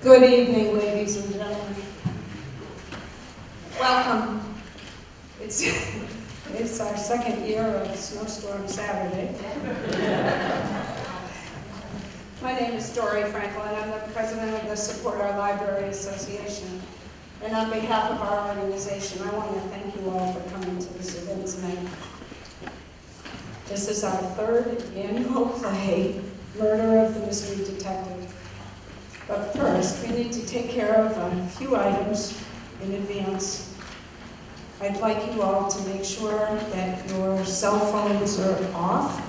Good evening, ladies and gentlemen. Welcome. It's our second year of Snowstorm Saturday. My name is Dory Franklin. I'm the president of the Support Our Library Association. And on behalf of our organization, I want to thank you all for coming to this event tonight. This is our third annual play, Murder of the Mystery Detective. But first, we need to take care of a few items in advance. I'd like you all to make sure that your cell phones are off,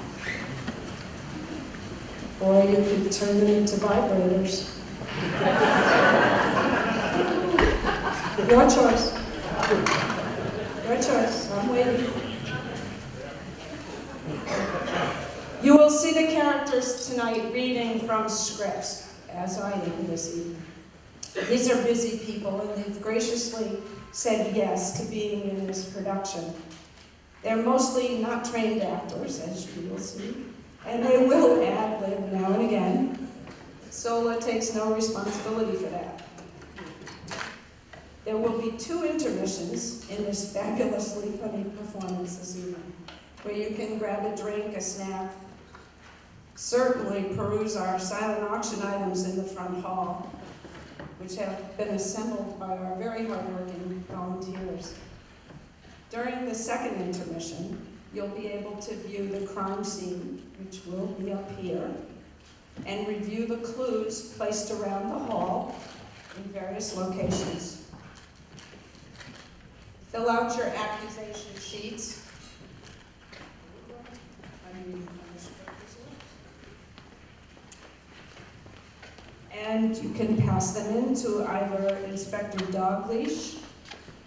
or you could turn them into vibrators. Your choice. Your choice. I'm waiting. You will see the characters tonight reading from scripts, as I am this evening. These are busy people, and they've graciously said yes to being in this production. They're mostly not trained actors, as you will see, and they will ad-lib now and again. Sola takes no responsibility for that. There will be 2 intermissions in this fabulously funny performance this evening, where you can grab a drink, a snack, certainly peruse our silent auction items in the front hall, which have been assembled by our very hardworking volunteers. During the second intermission, you'll be able to view the crime scene, which will be up here, and review the clues placed around the hall in various locations. Fill out your accusation sheets. And you can pass them in to either Inspector Dogleash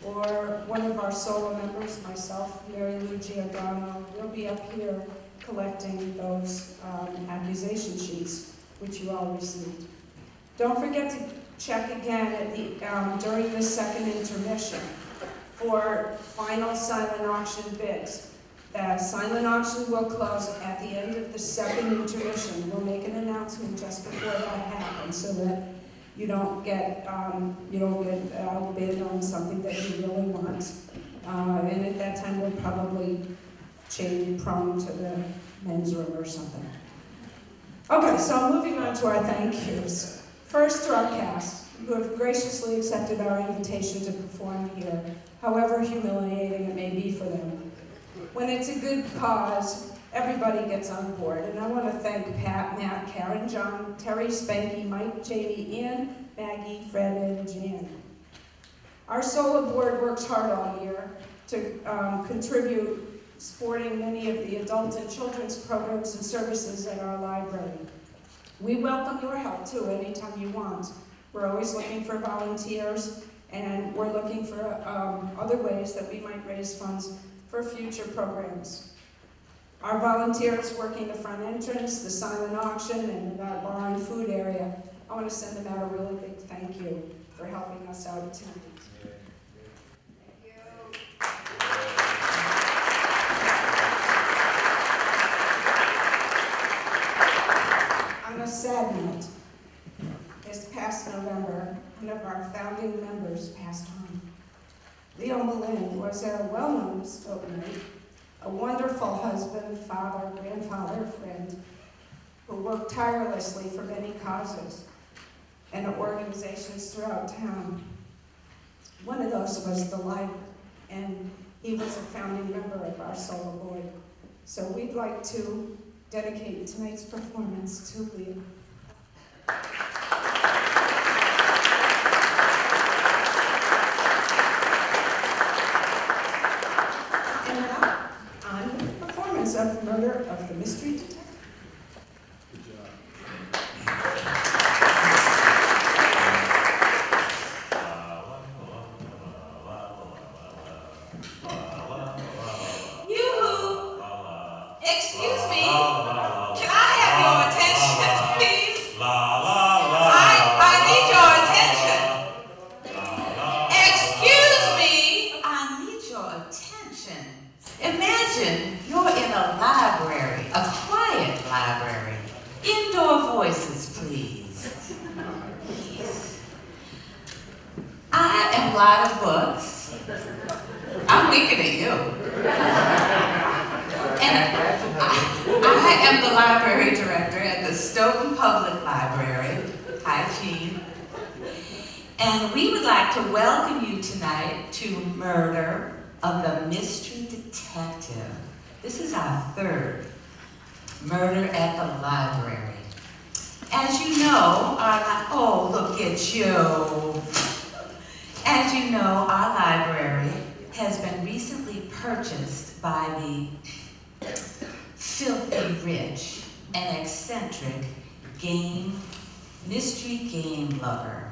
or one of our solo members, myself, Mary Lou Giordano. We'll be up here collecting those accusation sheets, which you all received. Don't forget to check again at the, during the second intermission for final silent auction bids. The silent auction will close at the end of the second intermission. We'll make an announcement just before that happens so that you don't get outbid on something that you really want. And at that time, we'll probably change prom to the men's room or something. Okay, so moving on to our thank yous. First to our cast, who have graciously accepted our invitation to perform here, however humiliating it may be for them. When it's a good cause, everybody gets on board. And I want to thank Pat, Matt, Karen, John, Terry, Spanky, Mike, Jamie, Ian, Maggie, Fred, and Jan. Our solo board works hard all year to contribute supporting many of the adult and children's programs and services at our library. We welcome your help too anytime you want. We're always looking for volunteers, and we're looking for other ways that we might raise funds for future programs. Our volunteers working the front entrance, the silent auction, and our bar and food area. I want to send them out a really big thank you for helping us out tonight. Thank you. On a sad note, this past November, one of our founding members was a well-known Stoughtonite, a wonderful husband, father, grandfather, friend, who worked tirelessly for many causes and organizations throughout town. One of those was the library, and he was a founding member of our solo board. So we'd like to dedicate tonight's performance to Leo. And now, on the performance of Murder of the Mystery Detective. Good job. Excuse me, can I have your attention, please? I need your attention. Excuse me, I need your attention. Imagine you're in a library, a quiet library. Indoor voices, please. I am Light of Books. I'm winking at you. And I am the library director at the Stoughton Public Library. Hi, Jean. And we would like to welcome you tonight to Murder of the Mystery Detective. This is our third Murder at the Library. As you know, oh, look at you. As you know, our library has been recently purchased by the filthy rich and eccentric mystery game lover,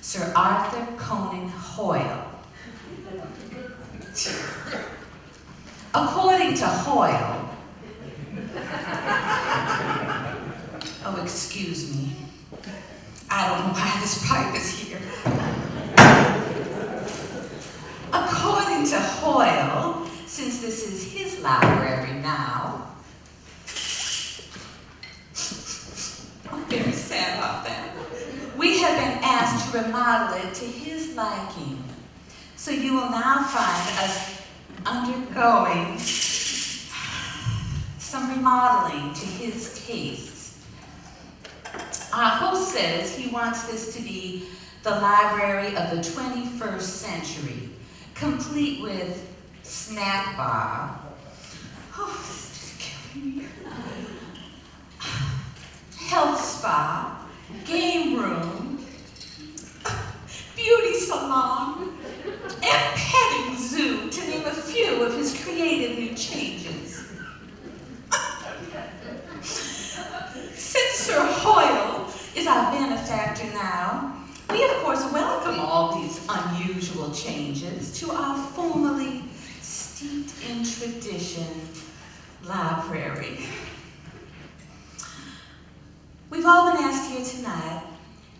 Sir Arthur Conan Hoyle. According to Hoyle, oh, excuse me, I don't know why this pipe is here. According to Hoyle, since this is his library now, I'm very sad about that. We have been asked to remodel it to his liking. So you will now find us undergoing some remodeling to his tastes. Our host says he wants this to be the library of the 21st century, complete with snack bar. Oh, this is just killing me. Health spa, game room, beauty salon, and petting zoo, to name a few of his creative new changes. Since Sir Hoyle is our benefactor now, we of course welcome all these unusual changes to our formerly steeped in tradition library. We've all been asked here tonight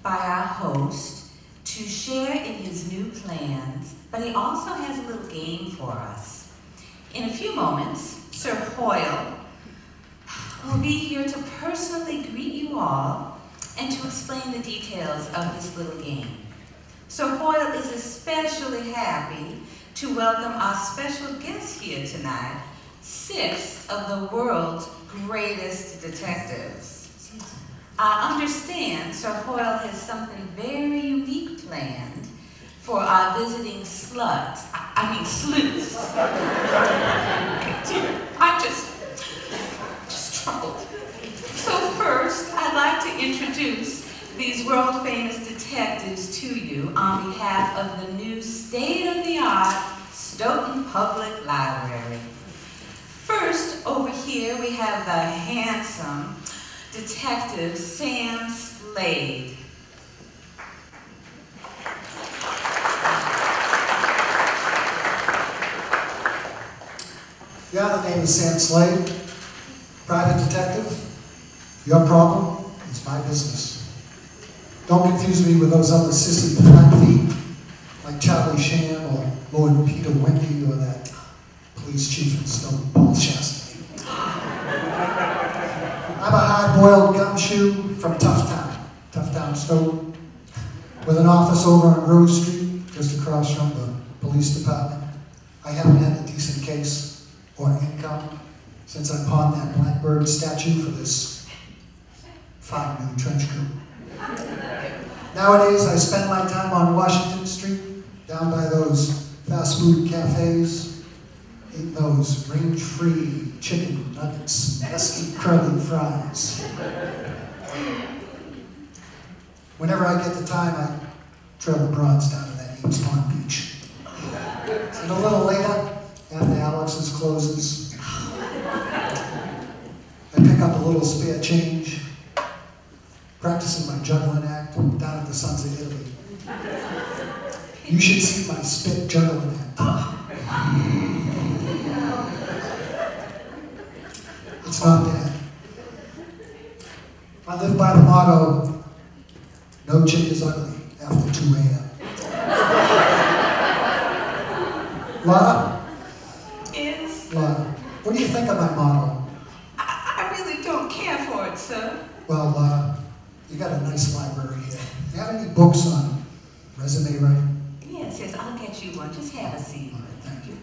by our host to share in his new plans, but he also has a little game for us. In a few moments, Sir Hoyle will be here to personally greet you all and to explain the details of this little game. Sir Hoyle is especially happy to welcome our special guest here tonight, 6 of the world's greatest detectives. I understand Sir Hoyle has something very unique planned for our visiting sleuths. Sleuths. I'm just troubled. So first, I'd like to introduce these world-famous detectives to you on behalf of the new state-of-the-art Stoughton Public Library. First, over here, we have the handsome Detective Sam Slade. Yeah, the name is Sam Slade, private detective. Your problem is my business. Don't confuse me with those other sissy flat feet, like Charlie Sham or Lord Peter Wendy or that police chief in Stoughton, Paul Shasta. I'm a hard-boiled gumshoe from Tough Town, Stoughton, with an office over on Rose Street, just across from the police department. I haven't had a decent case or income since I pawned that Blackbird statue for this fine new trench coat. Nowadays, I spend my time on Washington Street, down by those fast food cafes, eating those range-free chicken nuggets, pesky curly fries. Whenever I get the time, I trail the broads down to that Ames Pond beach. And a little later, after Alex's closes, I pick up a little spare change, practicing my juggling act down at the Sons of Italy. You should see my spit juggling act. It's not bad. I live by the motto, no chick is ugly after 2 a.m. Laura? Yes? Laura, what do you think of my motto? I really don't care for it, sir. Well, you got a nice library here. Do you have any books on resume writing? Yes, I'll get you one. Just have a seat. All right, thank you.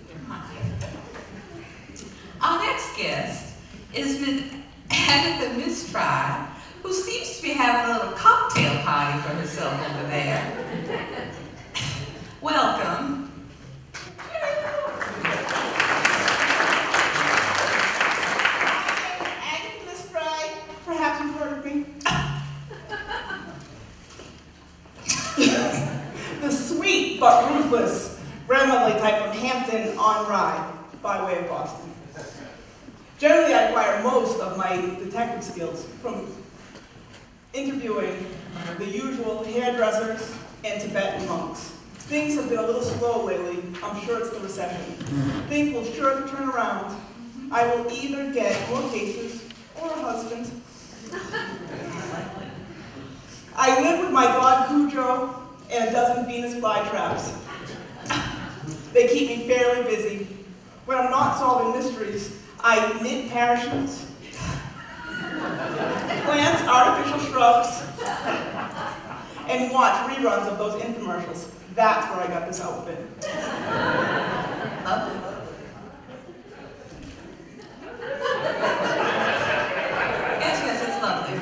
Our next guest is Miss Agatha Mistry, who seems to be having a little cocktail party for herself over there. Welcome. Agatha Mistry, perhaps you've heard of me. The sweet but ruthless grandmotherly type from Hampton on Rye, by way of Boston. Generally, I acquire most of my detective skills from interviewing the usual hairdressers and Tibetan monks. Things have been a little slow lately. I'm sure it's the recession. Things will sure to turn around. I will either get more cases or a husband. I live with my dog Cujo and a dozen Venus flytraps. They keep me fairly busy. When I'm not solving mysteries, I knit parachutes, plant artificial shrubs, and watch reruns of those infomercials. That's where I got this outfit. Yes, it's lovely.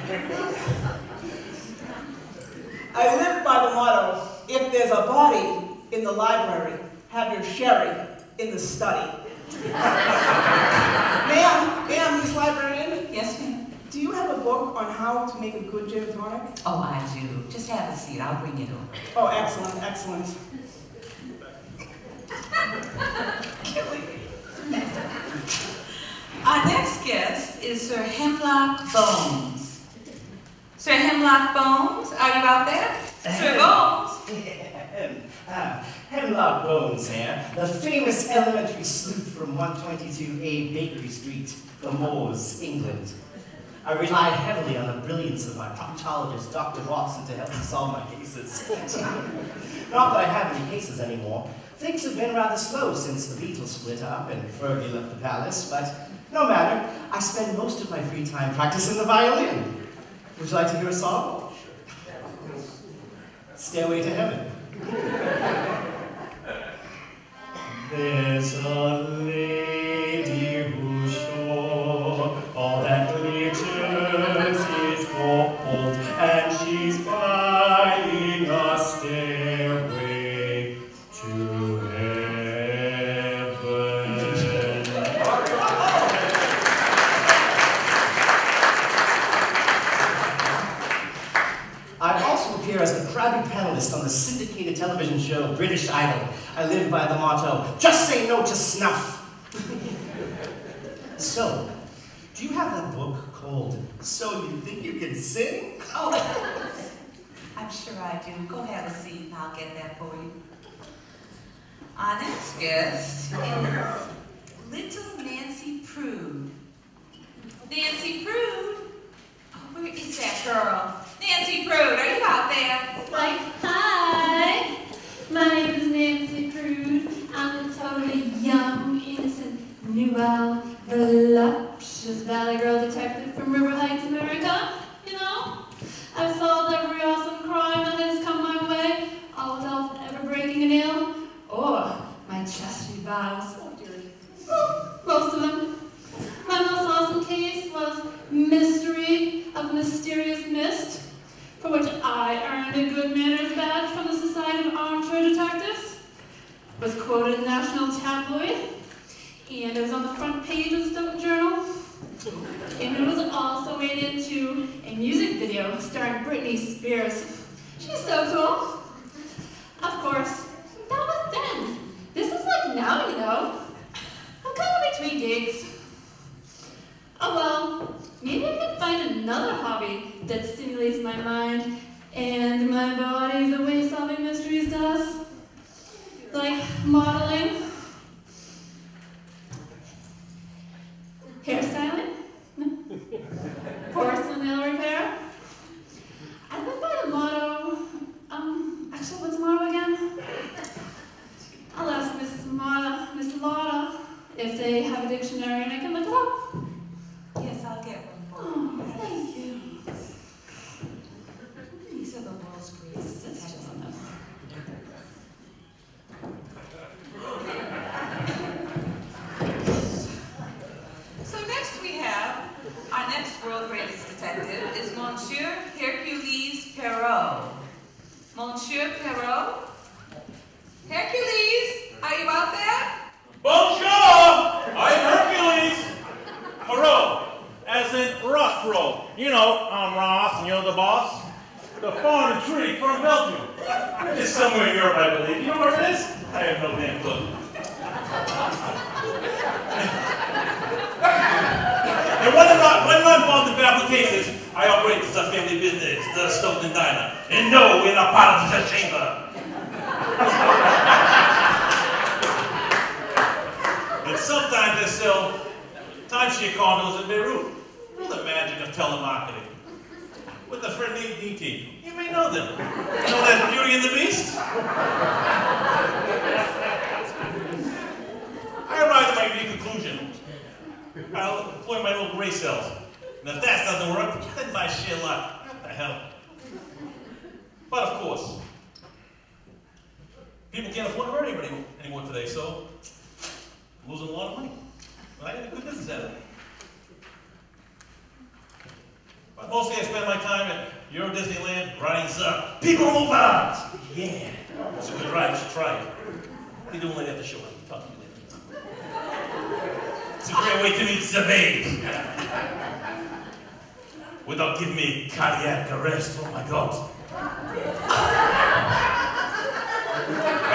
I live by the motto, if there's a body in the library, have your sherry in the study. Ma'am, Miss Librarian, Yes, ma'am. do you have a book on how to make a good gin and tonic? Oh, I do. Just have a seat. I'll bring it over. Oh, excellent, excellent. Our next guest is Sir Hemlock Bones. Sir Hemlock Bones, are you out there? Sir Bones. Hemlock Bones here, the famous elementary sleuth from 122A Bakery Street, the Moors, England. I rely heavily on the brilliance of my proctologist, Dr. Watson, to help me solve my cases. Not that I have any cases anymore. Things have been rather slow since the Beatles split up and Fergie left the palace, but no matter, I spend most of my free time practicing the violin. Would you like to hear a song? Stairway to Heaven. There's a lady who's sure all that glitters is gold, and she's buying a stairway to heaven. I also appear as the crowded panelist on the syndicated television show British Idol. I live by the motto, just say no to snuff. So, do you have that book called So You Think You Can Sing? Oh, I'm sure I do. Go have a seat and I'll get that for you. Our next guest is Little Nancy Prude. Nancy Prude? Oh, where is that girl? Nancy Prude, are you out there? Like, hi! My name is Nancy Prude. I'm the totally young, innocent, nubile, voluptuous Valley Girl detective from River Heights, America. You know? I've solved every awesome crime that has come my way, all without ever breaking a nail or my chastity vows. mysterious mist, for which I earned a good manners badge from the Society of Armchair Detectives, was quoted in the National Tabloid, and it was on the front page of the Stoke Journal, and it was also made into a music video starring Britney Spears. She's so cool. Of course, that was then. This is like now, you know. I'm kind of between gigs. Oh well, maybe I can find another hobby that stimulates my mind and my body the way solving mysteries does. Like modeling, hairstyling, porcelain nail repair. I live by the motto, actually what's the motto again? I'll ask Miss Lotta if they have a dictionary and I can look it up. Yes, I'll get one for Oh, you. thank you. These are the world's greatest detectives. So next we have, our next world greatest detective is Monsieur Hercules Poirot. Monsieur Poirot? Hercules, are you out there? Bonjour! I'm Hercules! Poirot, as in Rothro. You know, I'm Ross and you're the boss. The foreign tree from Belgium. It's somewhere in Europe, I believe. You know where it is? I have no damn clue. And when I'm not involved in bad cases, I operate as a family business, the Stoughton Diner. And no, we're not part of the chamber. And sometimes they sell timeshare condos in Beirut. You know the magic of telemarketing. With the friend named D.T. You may know them. You know that Beauty and the Beast? I arrived at my unique conclusion. I'll employ my little gray cells. And if that doesn't work, then buy sheer luck. What the hell? But of course, people can't afford to hurt anybody anymore today, so I'm losing a lot of money. But I got a good business out of it. But mostly I spend my time at Euro Disneyland riding Zuck. People move out! Yeah. It's a good ride, you should try it. What are you doing later at the show? I'll talk to you later. It's a great way to meet the babe. Without giving me cardiac arrest, oh my God.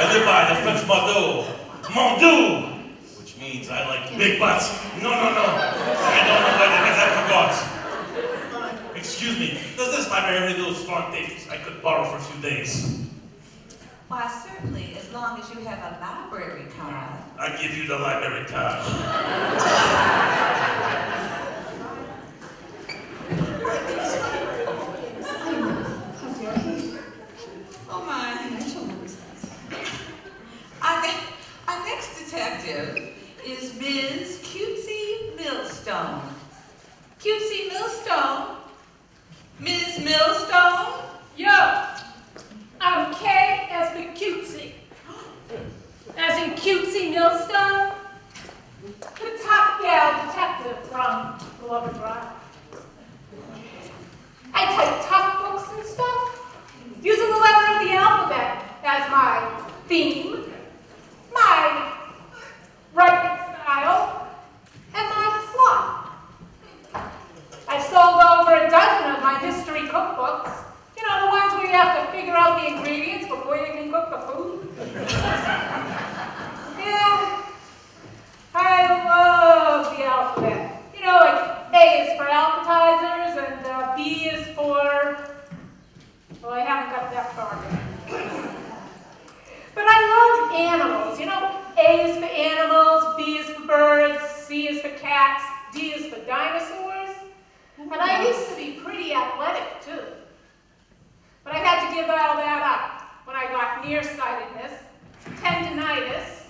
I live by the French motto, Mon Dieu, which means I like big butts. No. I don't know why, because I forgot. Excuse me, does this library have any of those smart things I could borrow for a few days? Why, certainly, as long as you have a library card. I give you the library card. Oh my. Our next detective is Ms. Cutesy Millstone. Cutesy Millstone? Ms. Millstone? Yo, I'm Kay as the cutesy. As in cutesy Millstone, the top gal detective from Glover Drive. I take tough books and stuff, using the letter of the alphabet as my theme, my writing style, and my plot. I've sold over a dozen of my mystery cookbooks. You know, the ones where you have to figure out the ingredients before you can cook the food. Yeah, I love the alphabet. You know, like A is for appetizers and B is for, well, I haven't got that far yet. But I love animals. You know, A is for animals, B is for birds, C is for cats, D is for dinosaurs. And I used to be pretty athletic, too. But I had to give all that up when I got nearsightedness, tendinitis,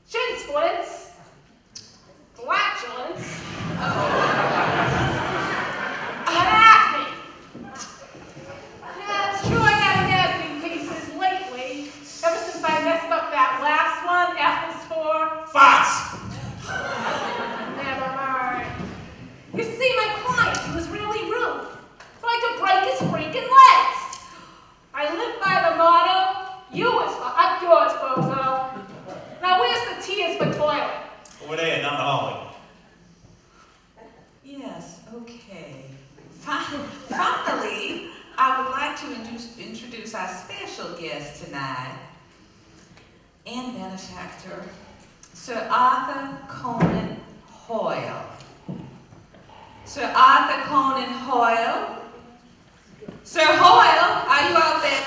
shin splints, flatulence, and acne. Yeah, it's true I haven't had any cases lately, ever since I messed up that last one, F is for... Fox! Never mind. You see, my client, he was really rude. Okay. Finally, I would like to introduce our special guest tonight and benefactor, Sir Arthur Conan Hoyle. Sir Arthur Conan Hoyle. Sir Hoyle, are you out there?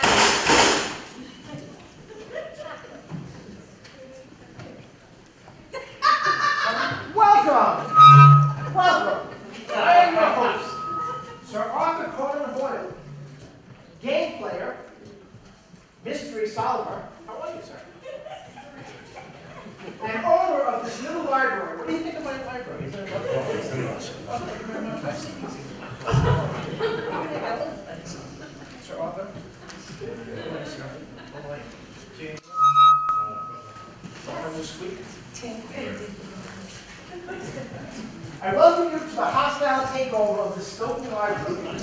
Welcome! Welcome! I am your host, Sir Arthur Conan Hoyle, game player, mystery solver. How are you, sir? And owner of this new library. What do you think of my library? Is it Sir Arthur? I welcome you to the hostile takeover of the Stoughton Library,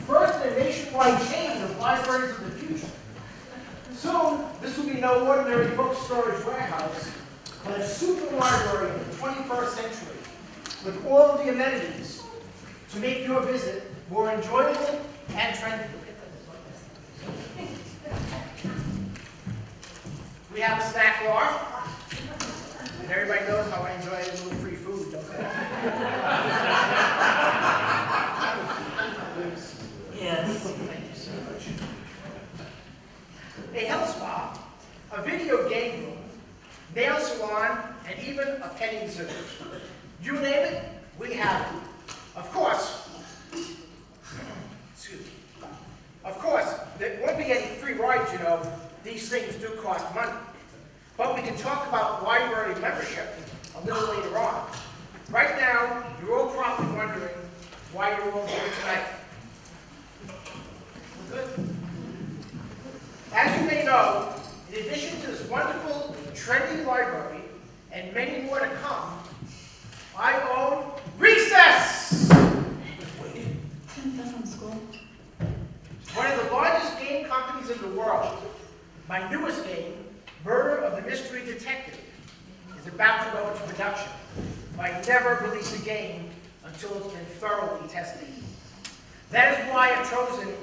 first in a nationwide chain of libraries of the future. Soon, this will be no ordinary book storage warehouse, but a super library in the 21st century, with all of the amenities to make your visit more enjoyable and trendy. We have a snack bar, and everybody knows how I enjoy a little free food, don't they? Yes. Thank you so much. A health spa, a video game room, nail salon, and even a petting zoo. You name it, we have it. Of course, excuse me. Of course, there won't be any free rides, you know. These things do cost money. But we can talk about library membership a little later on. Right now, you're all probably wondering why you're all here tonight. We're good. As you may know, in addition to this wonderful, trendy library, and many more to come, I own Recess! One of the largest game companies in the world. My newest game, Murder of the Mystery Detective, is about to go into production. I never release a game until it's been thoroughly tested. That is why I've chosen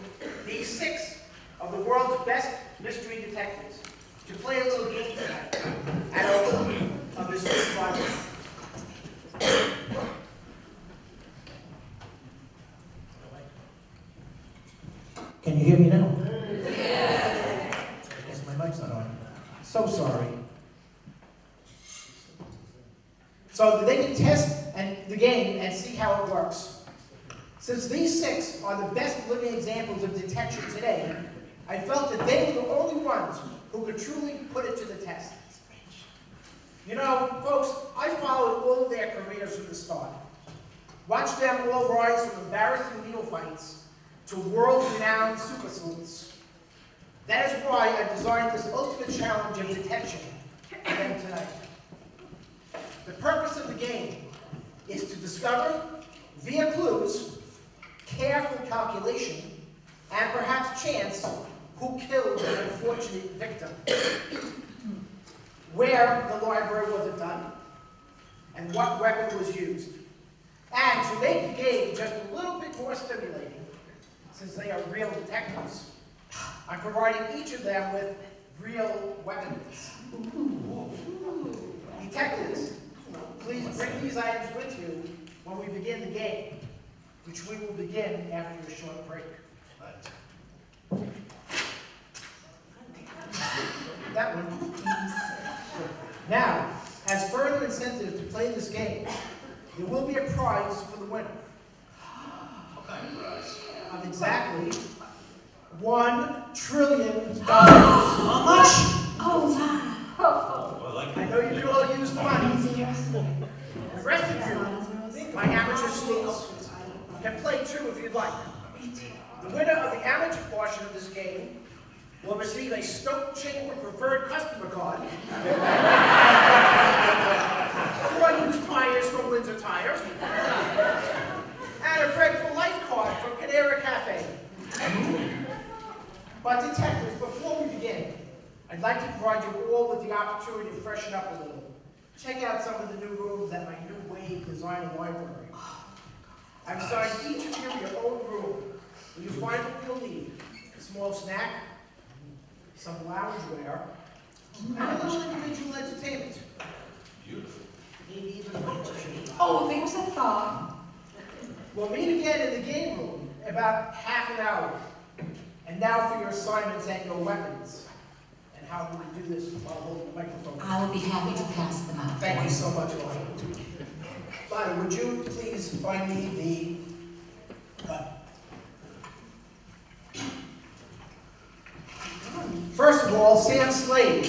these 6 of the world's best mystery detectives to play a little game tonight at home of the Stoughton Library. Can you hear me now? Yes. I guess my mic's not on. So sorry. So they can test the game and see how it works. Since these 6 are the best living examples of detection today, I felt that they were the only ones who could truly put it to the test. You know, folks, I followed all of their careers from the start. Watched them all rise from embarrassing neophytes to world-renowned super sleuths. That is why I designed this ultimate challenge of detection for them tonight. The purpose of the game is to discover, via clues, careful calculation, and perhaps chance, who killed an unfortunate victim, where the library was done, and what weapon was used. And to make the game just a little bit more stimulating, since they are real detectives, I'm providing each of them with real weapons. Detectives, please bring these items with you when we begin the game, which we will begin after a short break. That one. Now, as further incentive to play this game, there will be a prize for the winner. What kind of prize? Of exactly $1 trillion. How much? Oh, wow. Oh, I like I it. know you could all use the money. The rest of you, my amateur sleuths, can play too if you'd like. The winner of the amateur portion of this game will receive a Stoke Chamber preferred customer card, 4 used tires from Windsor Tire, and a Bread for Life card from Panera Cafe. But detectives, before we begin, I'd like to provide you all with the opportunity to freshen up a little. Check out some of the new rooms at my new Wave Designer Library. I've assigned each of you your own room, where you find what you'll need. A small snack, some loungewear, and a little individual entertainment. Beautiful. Maybe even a lunch treat. Oh, there's a thought. We'll meet again in the game room in about half an hour. And now for your assignments and your weapons. And how will we do this while holding the microphone? I will be happy to pass them out. Thank you so much, Lord. Lana, would you please find me the gun? First of all, Sam Slade.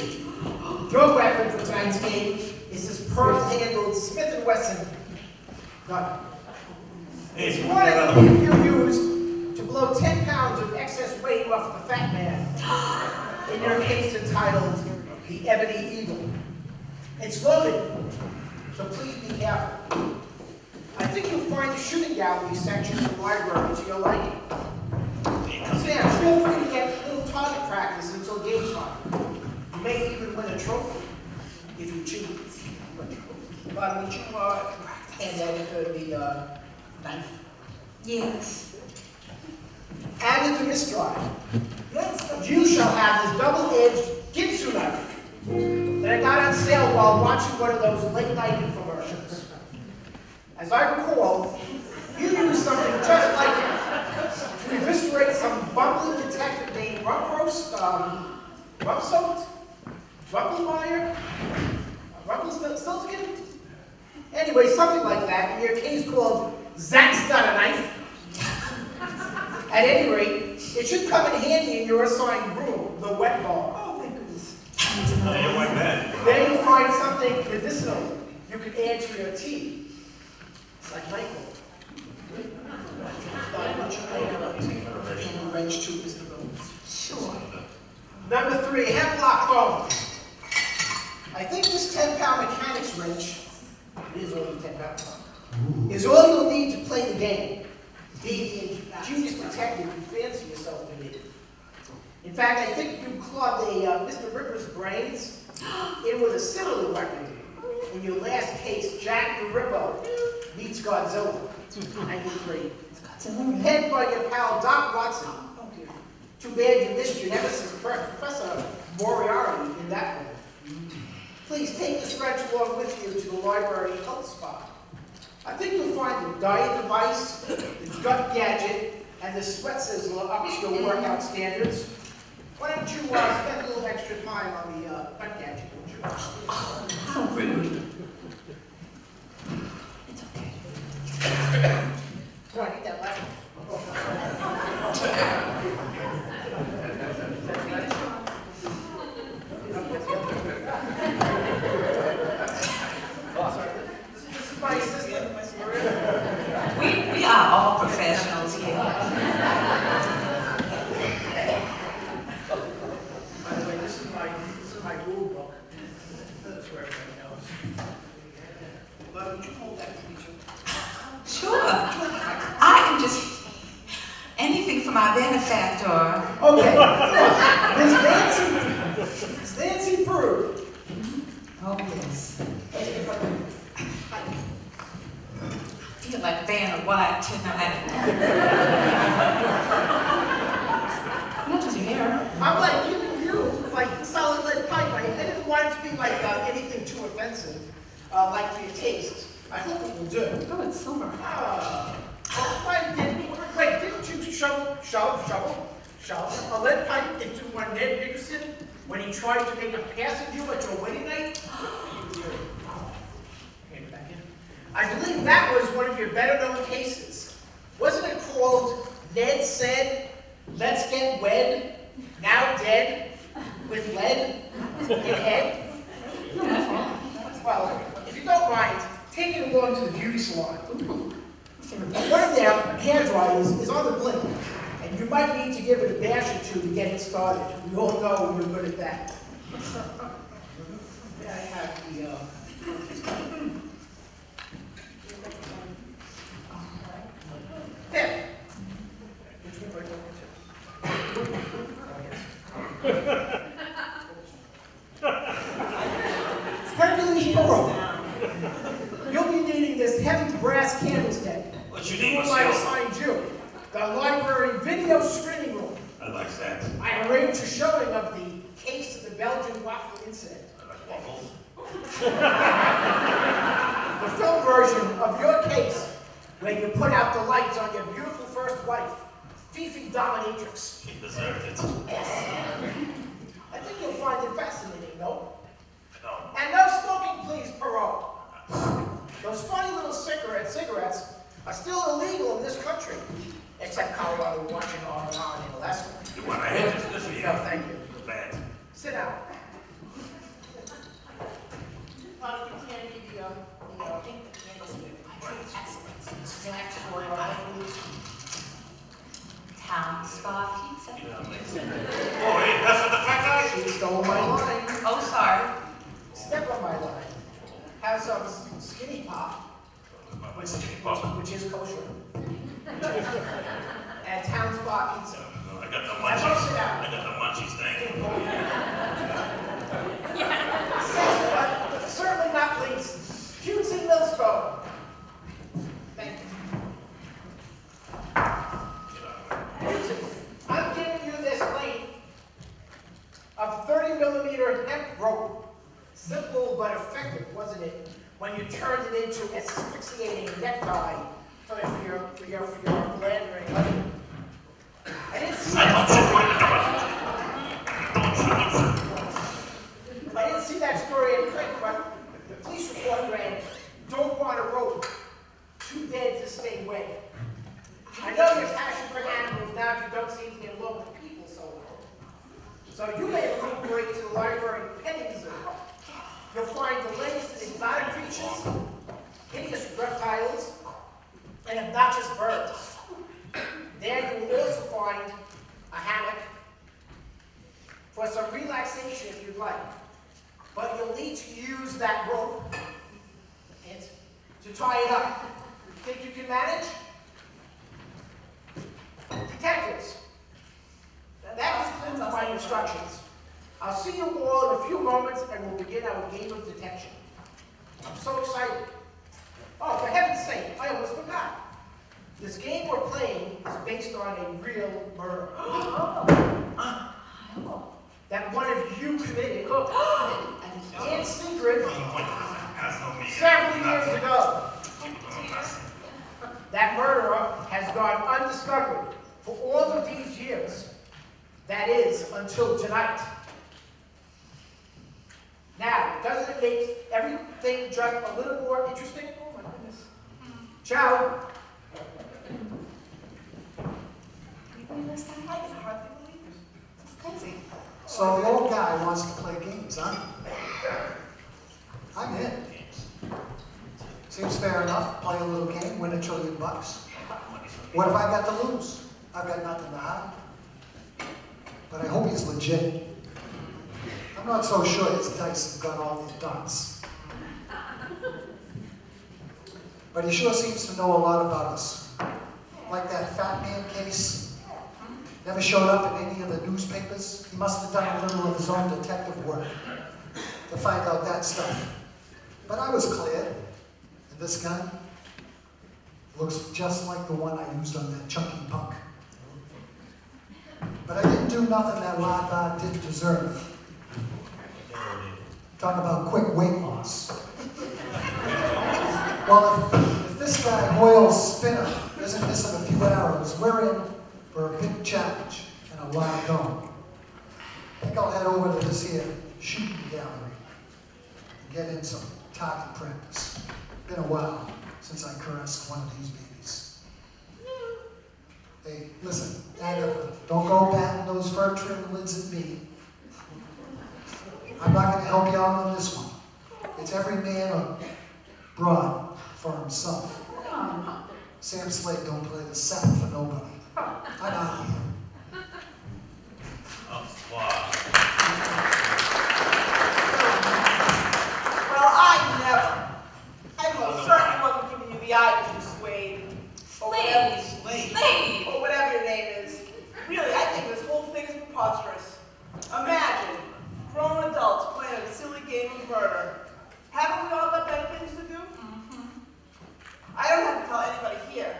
Your weapon for tonight's game is this pearl-handled Smith & Wesson gun. It's one that you use to blow 10 pounds of excess weight off the fat man in your case entitled The Ebony Eagle. It's loaded, so please be careful. I think you'll find the shooting gallery section of the library to your liking. Sam, feel free to get a little target practice until game time. You may even win a trophy if you choose. But would you hand over the knife? Yes. Added to this drive, you shall have this double-edged Ginsu knife that I got on sale while watching one of those late-night infomercials. As I recall, you used something just like it to eviscerate some bumbling detective named Rumpelmeyer? Rumpelstiltskin? Anyway, something like that, in your case called Zach's Got a Knife. At any rate, it should come in handy in your assigned room, the wet bar. Oh, thank goodness. There you'll find something medicinal you can add to your tea. It's like Michael. And wrench to Mr. Bones. Sure. Number 3, hemlock bones. I think this 10-pound mechanics wrench, it is only 10 pounds, is all you'll need to play the game. Be the ingenious detective you fancy yourself to be. In fact, I think you clubbed Mr. Ripper's brains in with a similar weapon in your last case, Jack the Ripper meets Godzilla, 93. Head by your pal Doc Watson. Too bad you missed your nemesis, Professor Moriarty, in that one. Please take this wrench along with you to the library health spot. I think you'll find the diet device, the gut gadget, and the sweat sizzler up to your workout standards. Why don't you spend a little extra time on the gut gadget, won't you? How rude. It's okay. Come on, eat that last This is my assistant, We are all professionals here. By the way, this is my rule book. That's where everybody knows. But would you hold that for me too? Sure. I am just anything for my benefactor. Okay. Miss Nancy Brew. Oh, yes. I feel like Vanna White tonight. Not just your hair. I'm like giving you like solid lead pipe. I didn't want it to be like anything too offensive, like for your taste. I hope it will do. Oh, it's silver. Didn't you shove a lead pipe into one Ned Nickerson when he tried to make a pass at you at your wedding night? I believe that was one of your better-known cases. Wasn't it called Ned Said, Let's Get Wed, Now Dead, with lead in head? Well, if you don't mind, take it along to the beauty salon. One of their hair dryers is on the blink, and you might need to give it a bash or two to get it started. We all know you're good at that. May I have the there. Hercules Pearl. You'll be needing this heavy brass candlestick. Well, What you The need, room I monsieur? assigned you, the library video screening room. I like that. I arranged a showing of the case of the Belgian waffle incident. I like waffles. The film version of your case, where you put out the lights on your beautiful first wife, Fifi Dominatrix. She deserved it. I think you'll find it fascinating, no? No. And no smoking, please, Perot. Those funny little cigarettes are still illegal in this country, except Colorado, Washington, Oregon, and Alaska. You want to hit this No, video? thank you. Bad. Sit down. Honey, you can't be the Town Spa Pizza. Yeah, amazing. Oh, hey, that's what the fact are? She stole my line. Oh, sorry. Step on my line. Have some skinny pop, My skinny pop. which is kosher. And Town Spa Pizza. I got the Now, munchies. go sit down. I got the munchies, thank you. Sixth, but certainly not least, Cutesy Millsbone. Thank you. Cutesy, I'm giving you this length of 30mm hemp rope. Simple but effective, wasn't it? When you turned it into an asphyxiating necktie for your philandering honey. I didn't see that story in print, but the police report read, "Don't want a rope, too dead to stay wet." I know your passion for animals now you don't seem to get along with people so well. So you may recuperate to the library petting zoo. You'll find the latest in exotic creatures, hideous reptiles, and obnoxious birds. There you will also find a hammock for some relaxation if you'd like. But you'll need to use that rope to tie it up. Think you can manage? Detectives, that concludes my instructions. I'll see you all in a few moments and we'll begin our game of detection. I'm so excited. Oh, for heaven's sake, I almost forgot. This game we're playing is based on a real murder. That one of you committed in secret several years ago. That murderer has gone undiscovered for all of these years. That is, until tonight. Now, doesn't it make everything just a little more interesting? Oh my goodness. Ciao. I can hardly believe this. This is crazy. So the old guy wants to play games, huh? I'm in. Seems fair enough. Play a little game, win $1 trillion. What if I got to lose? I've got nothing to hide. But I hope he's legit. I'm not so sure his dice have got all these dots. But he sure seems to know a lot about us. Like that fat man case. Never showed up in any of the newspapers. He must have done a little of his own detective work to find out that stuff. But I was cleared. And this gun looks just like the one I used on that chunky punk. But I didn't do nothing that Lard didn't deserve. Talk about quick weight loss. Well, if this guy, Hoyle Spinner, isn't missing a few arrows, we're in for a big challenge and a lot going. I think I'll head over to this here shooting gallery and get in some target practice. Been a while since I caressed one of these babies. Hey, listen, Agatha, don't go batting those fur trim lids at me. I'm not going to help you out on this one. It's every man or broad for himself. Sam Slade don't play the sack for nobody. I'm out of here. Oh, wow. Well, I most certainly wasn't giving you the eye to Slade. Slade. Or whatever your name is. Really, I think this whole thing is preposterous. Imagine grown adults playing a silly game of murder. Haven't we all got better things to do? I don't have to tell anybody here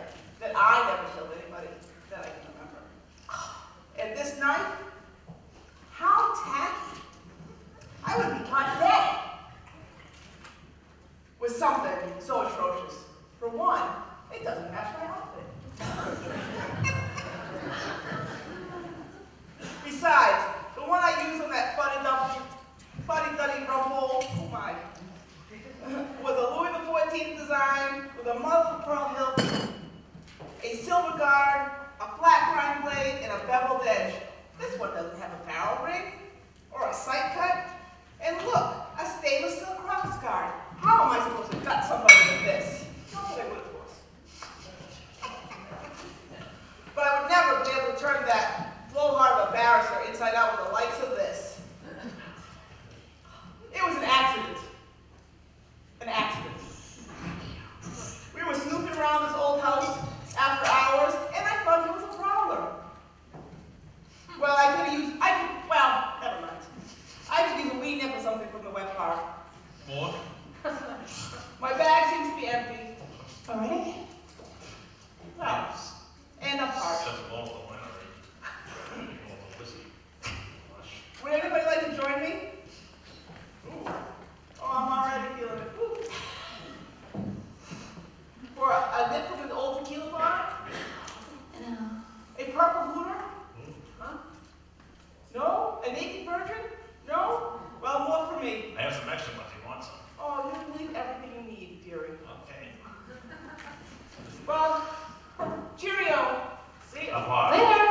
Au revoir. Later.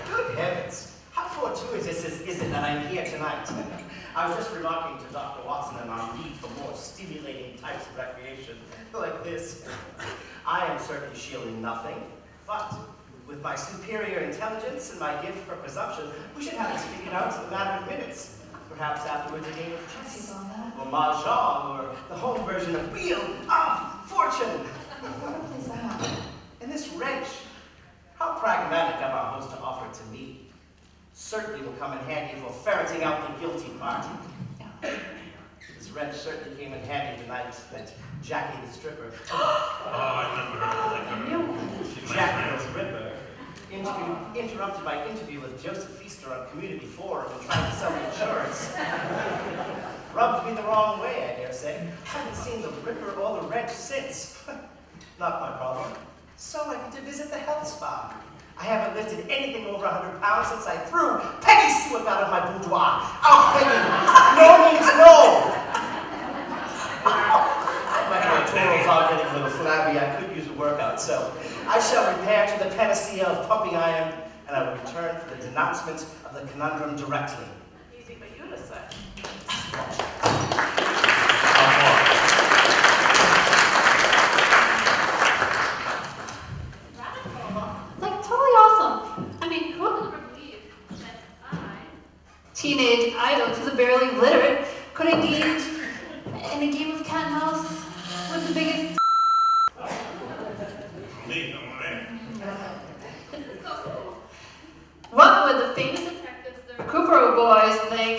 Good heavens. How fortuitous is it that I'm here tonight? I was just remarking to Dr. Watson on our need for more stimulating types of recreation like this. I am certainly shielding nothing, but with my superior intelligence and my gift for presumption, we should have this figured out in a matter of minutes. Perhaps afterwards a game of chess, or mahjong, or the home version of Wheel of Fortune. And this wrench, how pragmatic of our host to offer it to me. Certainly will come in handy for ferreting out the guilty party. This wrench certainly came in handy tonight that Jackie the stripper. I remember her. Jackie the Ripper interrupted my interview with Joseph Feaster on Community Forum and tried to sell me insurance. Rubbed me the wrong way, I dare say. Haven't seen the Ripper or the wrench since. Not my problem. So I get to visit the health spa. I haven't lifted anything over 100 pounds since I threw Peggy Stewart out of my boudoir. Out, Peggy! No means no! My pectorals are getting a little flabby. I could use a workout, so I shall repair to the panacea of pumping iron, and I will return for the denouncement of the conundrum directly. Easy for you to say. Like, totally awesome. I mean, who would ever believe that I, teenage idol to the barely literate, could engage in a game of cat and mouse with the biggest What would the famous detectives, the Recupero boys, think?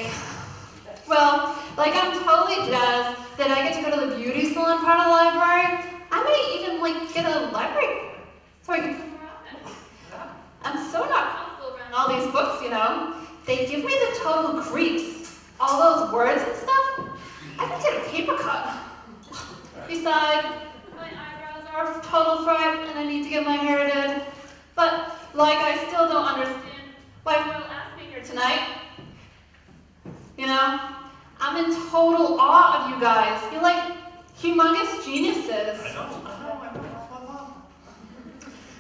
Well, like, I'm totally jazzed that I get to go to the beauty salon part of the library. I might even, like, get a library so I can come around. I'm so not comfortable around all these books, you know. They give me the total creeps. All those words and stuff. I could get a paper cut. Besides, my eyebrows are a total fright and I need to get my hair did. But, like, I still don't understand why Will asked me here tonight. You know, I'm in total awe of you guys. You're like humongous geniuses. I know.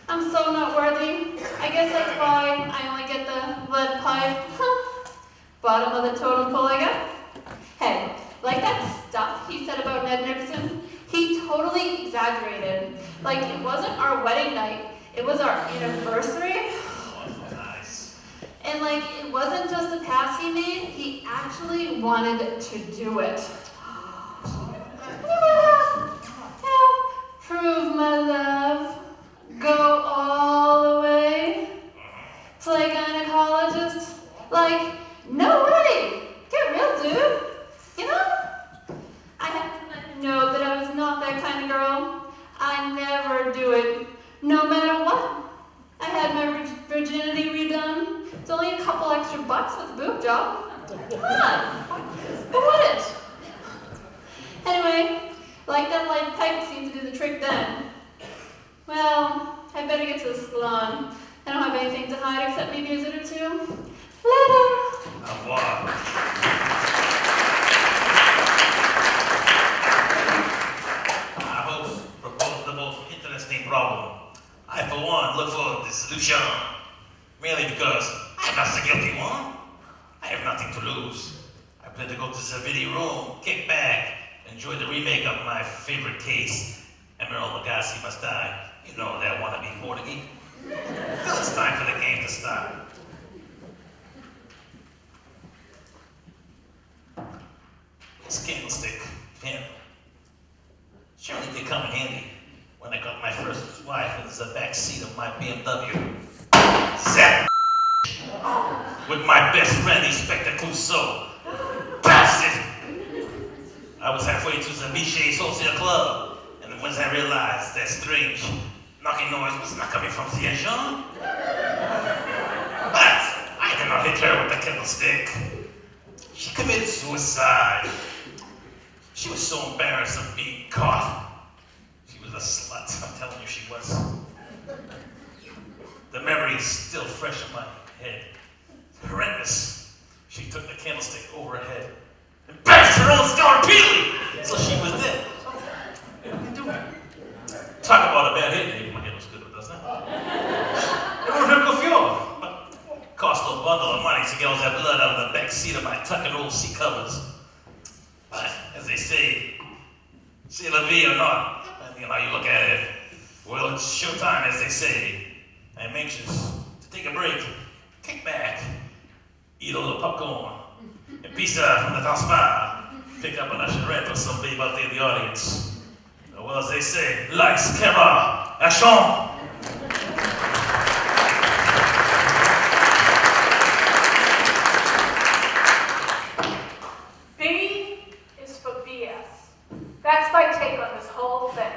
I'm so not worthy. I guess that's why I only get the lead pipe. Bottom of the totem pole, I guess. Hey, like that stuff he said about Ned Nixon, he totally exaggerated. Like, it wasn't our wedding night, it was our anniversary. Nice. And like, it wasn't just a pass he made, he actually wanted to do it. Prove my love, go all the way. Play gynecologist, like, no way, get real, dude. You know, I have to let him know that I was not that kind of girl. I never do it, no matter what. I had my virginity redone. It's only a couple extra bucks with the boob job. Come on, who wouldn't? Anyway, like that light pipe seemed to do the trick then. Well, I better get to the salon. I don't have anything to hide except maybe a zit or two. Later. Au revoir. Our host proposed the most interesting problem. I, for one, look for the solution. Merely because I'm not the guilty one. I have nothing to lose. I plan to go to the video room, kick back, enjoy the remake of my favorite case, Emerald Lagasse Must Die. You know that wannabe Portuguese. Till it's time for the game to start. This candlestick, pen. Surely they come in handy when I got my first wife in the back seat of my BMW. Zap! With my best friend, Inspector Clouseau. Bastard! I was halfway to the Miche Social Club, and once I realized that strange knocking noise was not coming from the engine, but I did not hit her with the candlestick. She committed suicide. She was so embarrassed of being caught. She was a slut, I'm telling you she was. The memory is still fresh in my head. Horrendous. She took the candlestick over her head and bashed her own skull repeatedly until she was dead. Talk about a bad hit. My head looks good, doesn't it? It was real confused. But cost a bundle of money to get all that blood out of the back seat of my tucking old seat covers. But as they say, c'est la vie or not. You know how you look at it. Well, it's showtime, as they say. I'm anxious to take a break, kick back, eat a little popcorn, and pizza from the Tospa, pick up an usherette or some babe out there in the audience. Well, as they say, lights, camera, action! B is for BS. That's my take on this whole thing.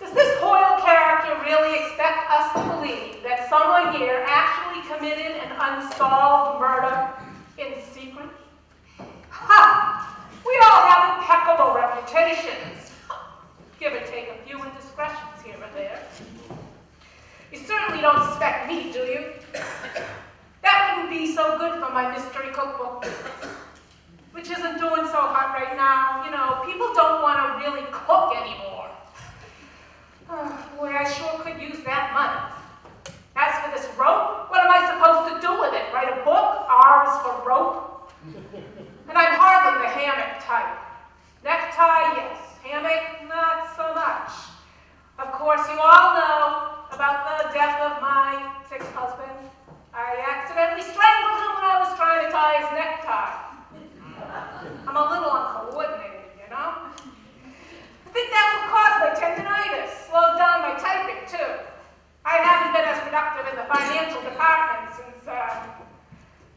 Does this Hoyle character really expect us to believe that someone here actually committed an unsolved murder in secret? Ha! We all have impeccable reputations. Give or take a few indiscretions here and there. You certainly don't suspect me, do you? That wouldn't be so good for my mystery cookbook, which isn't doing so hot right now. You know, people don't want to really cook anymore. Oh, boy, I sure could use that money. As for this rope, what am I supposed to do with it? Write a book? R is for rope? And I'm hardly the hammock type. Necktie, yes. Hammock, not so much. Of course, you all know about the death of my sixth husband. I accidentally strangled him when I was trying to tie his necktie. I'm a little uncoordinated, you know? I think that's what caused my tendinitis. Slowed down my typing, too. I haven't been as productive in the financial department since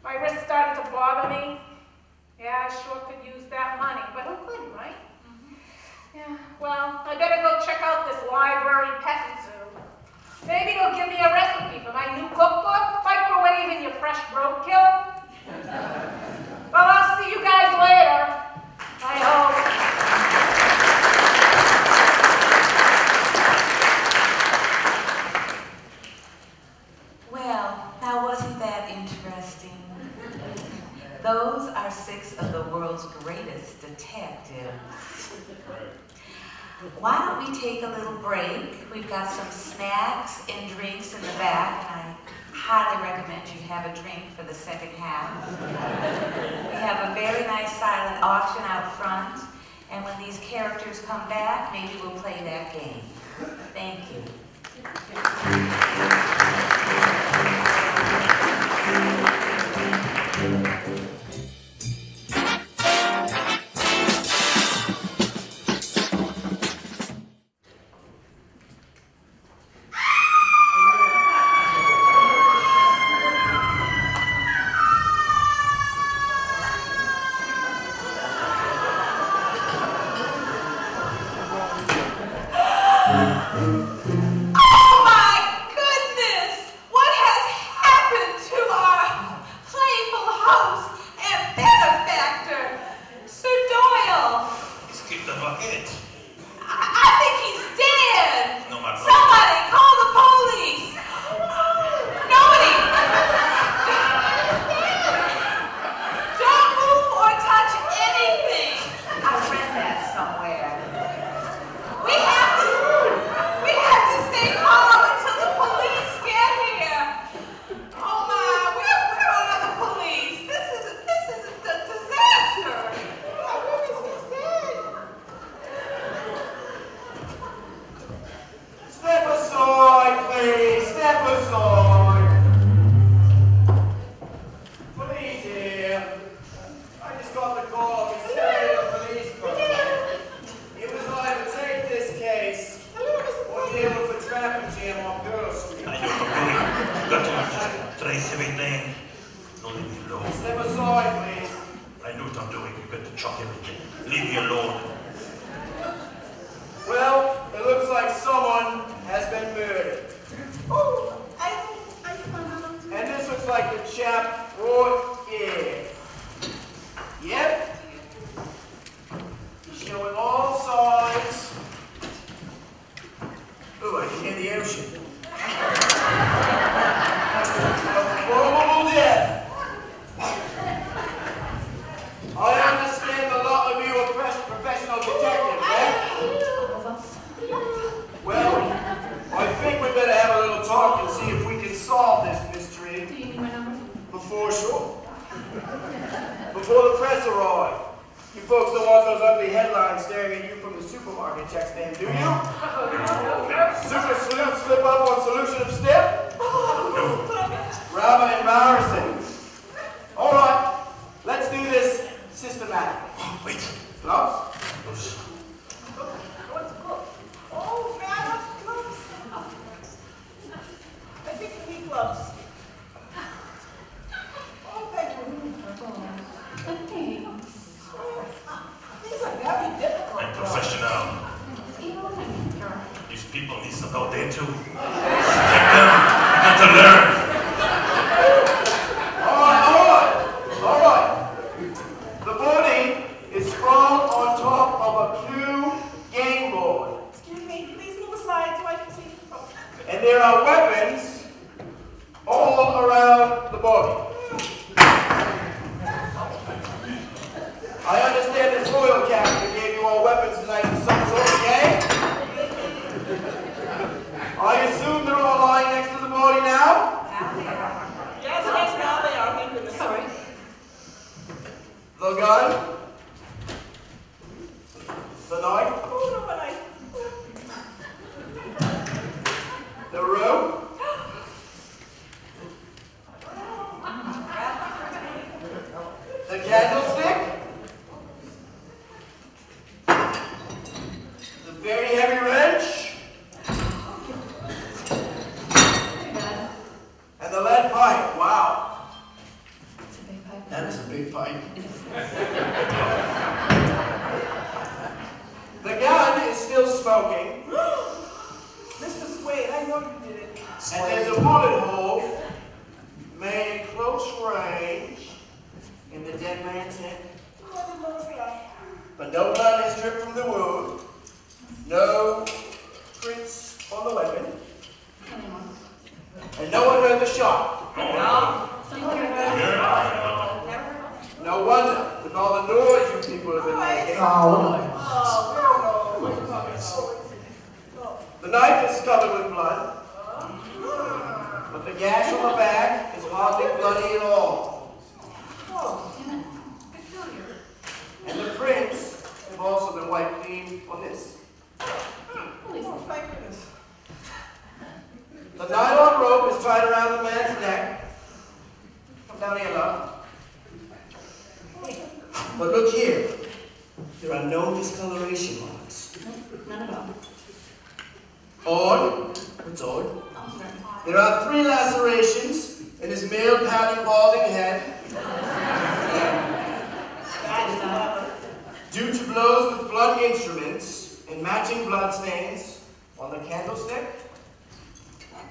my wrist started to bother me. Yeah, I sure could use that money, but who couldn't, right? Yeah, well, I better go check out this library petting zoo. Maybe they'll give me a recipe for my new cookbook, microwaving your fresh roadkill. Well, I'll see you guys later, I hope. Well, now wasn't that interesting? Those are 6 of the world's greatest detectives. Why don't we take a little break? We've got some snacks and drinks in the back, and I highly recommend you have a drink for the second half. We have a very nice silent auction out front, and when these characters come back, maybe we'll play that game. Thank you. Professional want those ugly headlines staring at you from the supermarket check stand, do you? Super slip up on solution of stiff? Rather embarrassing. All right, let's do this systematically. Oh, wait. Gloves? Those- Oh, man, I have gloves. I think you need gloves. Oh, thank you. Thanks. These are very difficult. I'm professional. You know what I mean, girl. These people need to know they too. Take them. You got to learn. All right. The body is sprung on top of a blue game board. Excuse me, please move aside so I can see. Oh. And there are weapons all around the body. I understand this royal captain gave you all weapons tonight for some sort of game. I assume they're all lying next to the body now? Yes, now they are. Thank goodness. Sorry. The gun? The knife? Oh, no, but I... The rope? The candlestick? The very heavy wrench? And the lead pipe. Wow. It's a big pipe. That is a big pipe. The gun is still smoking. Mr. Swade, I know you did it. And there's a bullet hole made at close range in the dead man's head. Oh, I didn't notice that. But no blood is dripped from the wound. No prints on the weapon. And no one heard the shot. No wonder, with all the noise you people have been making. The knife is covered with blood. But the gash on the back is hardly bloody at all. And the prints have also been wiped clean on this. Oh, thank goodness. The nylon rope is tied around the man's neck. Come down here, love. But look here. There are no discoloration marks. None at all. Odd. What's odd? There are 3 lacerations in his male pattern balding head. Due to blows with blunt instruments and matching blood stains on the candlestick,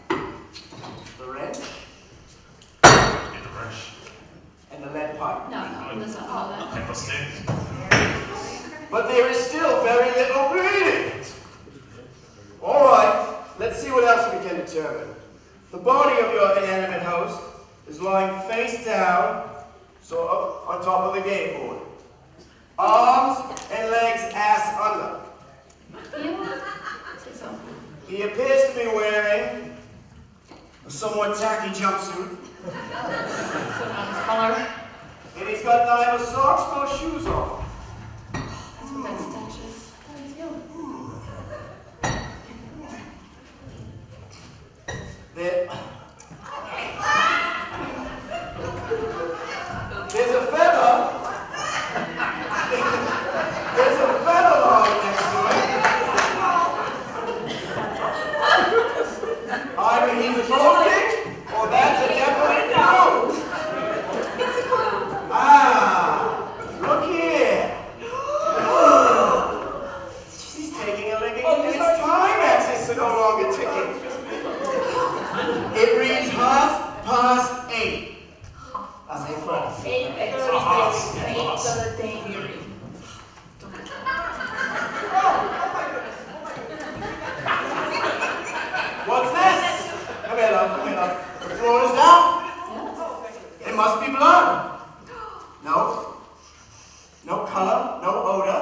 the wrench, Get the brush. and the lead pipe. No, that's not all that. Candlestick. But there is still very little bleeding. All right, let's see what else we can determine. The body of your inanimate host is lying face down, sort of, on top of the game board. Arms and legs ass under. Yeah. Say so. He appears to be wearing a somewhat tacky jumpsuit, So not his color. and he's got neither socks nor shoes on. That's what that stench is. That is you. There's a feather. There's a feather lying next to it. Either he's smoking, or that's a definite no. Ah, look here. She's taking a licking and its time axis is no longer ticking. It reads 8:30. I say false. 8:30. What's this? Come here, love. Come here, love. The floor is down. It must be blood. No. No color, no odor.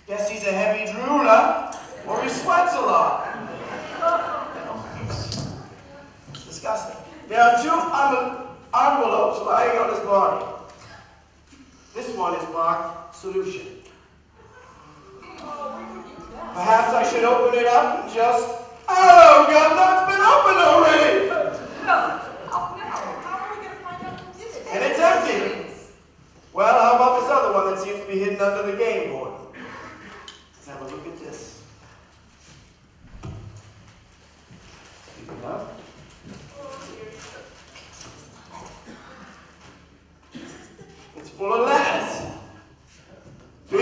Guess he's a heavy drooler, or he sweats a lot. It's disgusting. There are 2 envelopes lying on his body. This one is marked solution. up and just, oh, God, that's been opened already. No. Oh, no. How are we going to find out who did it? And it's empty. Well, how about this other one that seems to be hidden under the game board? Let's have a look at this. Speaking of. It's full of letters. B.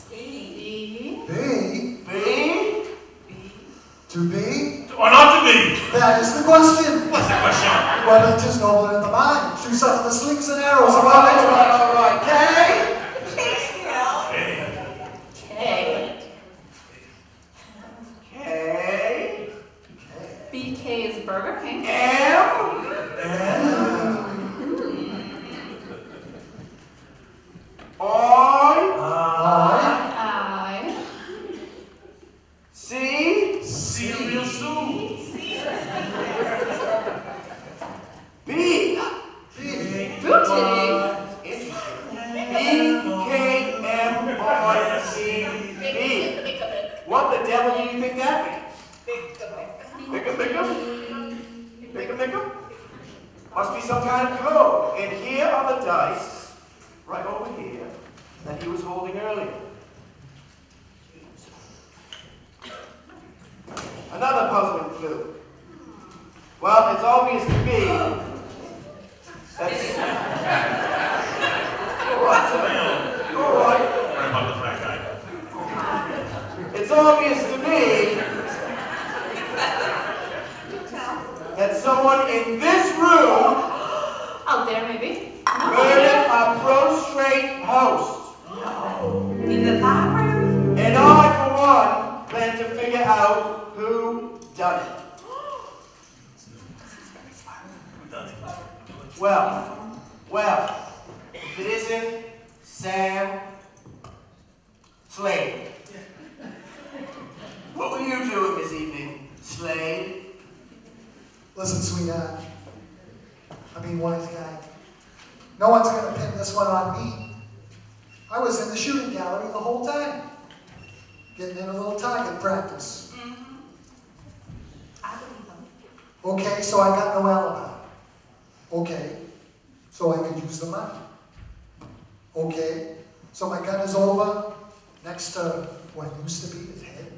B? To be? Or not to be? That is the question. What's the question? Well, it is nobler in the mind. Shoot some of the slings and arrows All around it. right. K. K. BK is Burger King. M. I. C. See you real soon. B. Booty. B-K-M-R-C-B. What the devil do you think that means? Bickum? Bickum? Must be some kind of code. And here are the dice, right over here, that he was holding earlier. Another puzzling clue. Well, it's obvious to me that's... All right, sir. All right. Sorry about the fat guy. It's obvious to me that someone in this room Out there, maybe. murdered a prostrate host. In the bathroom? And I, for one, plan to figure out who done it. Well, if it isn't Sam Slade. What were you doing this evening, Slade? Listen, sweetheart. Wise guy. No one's going to pin this one on me. I was in the shooting gallery the whole time. Getting in a little target practice. Okay, so I got no alibi. Okay, so I could use the money. Okay, so my gun is over next to what used to be his head.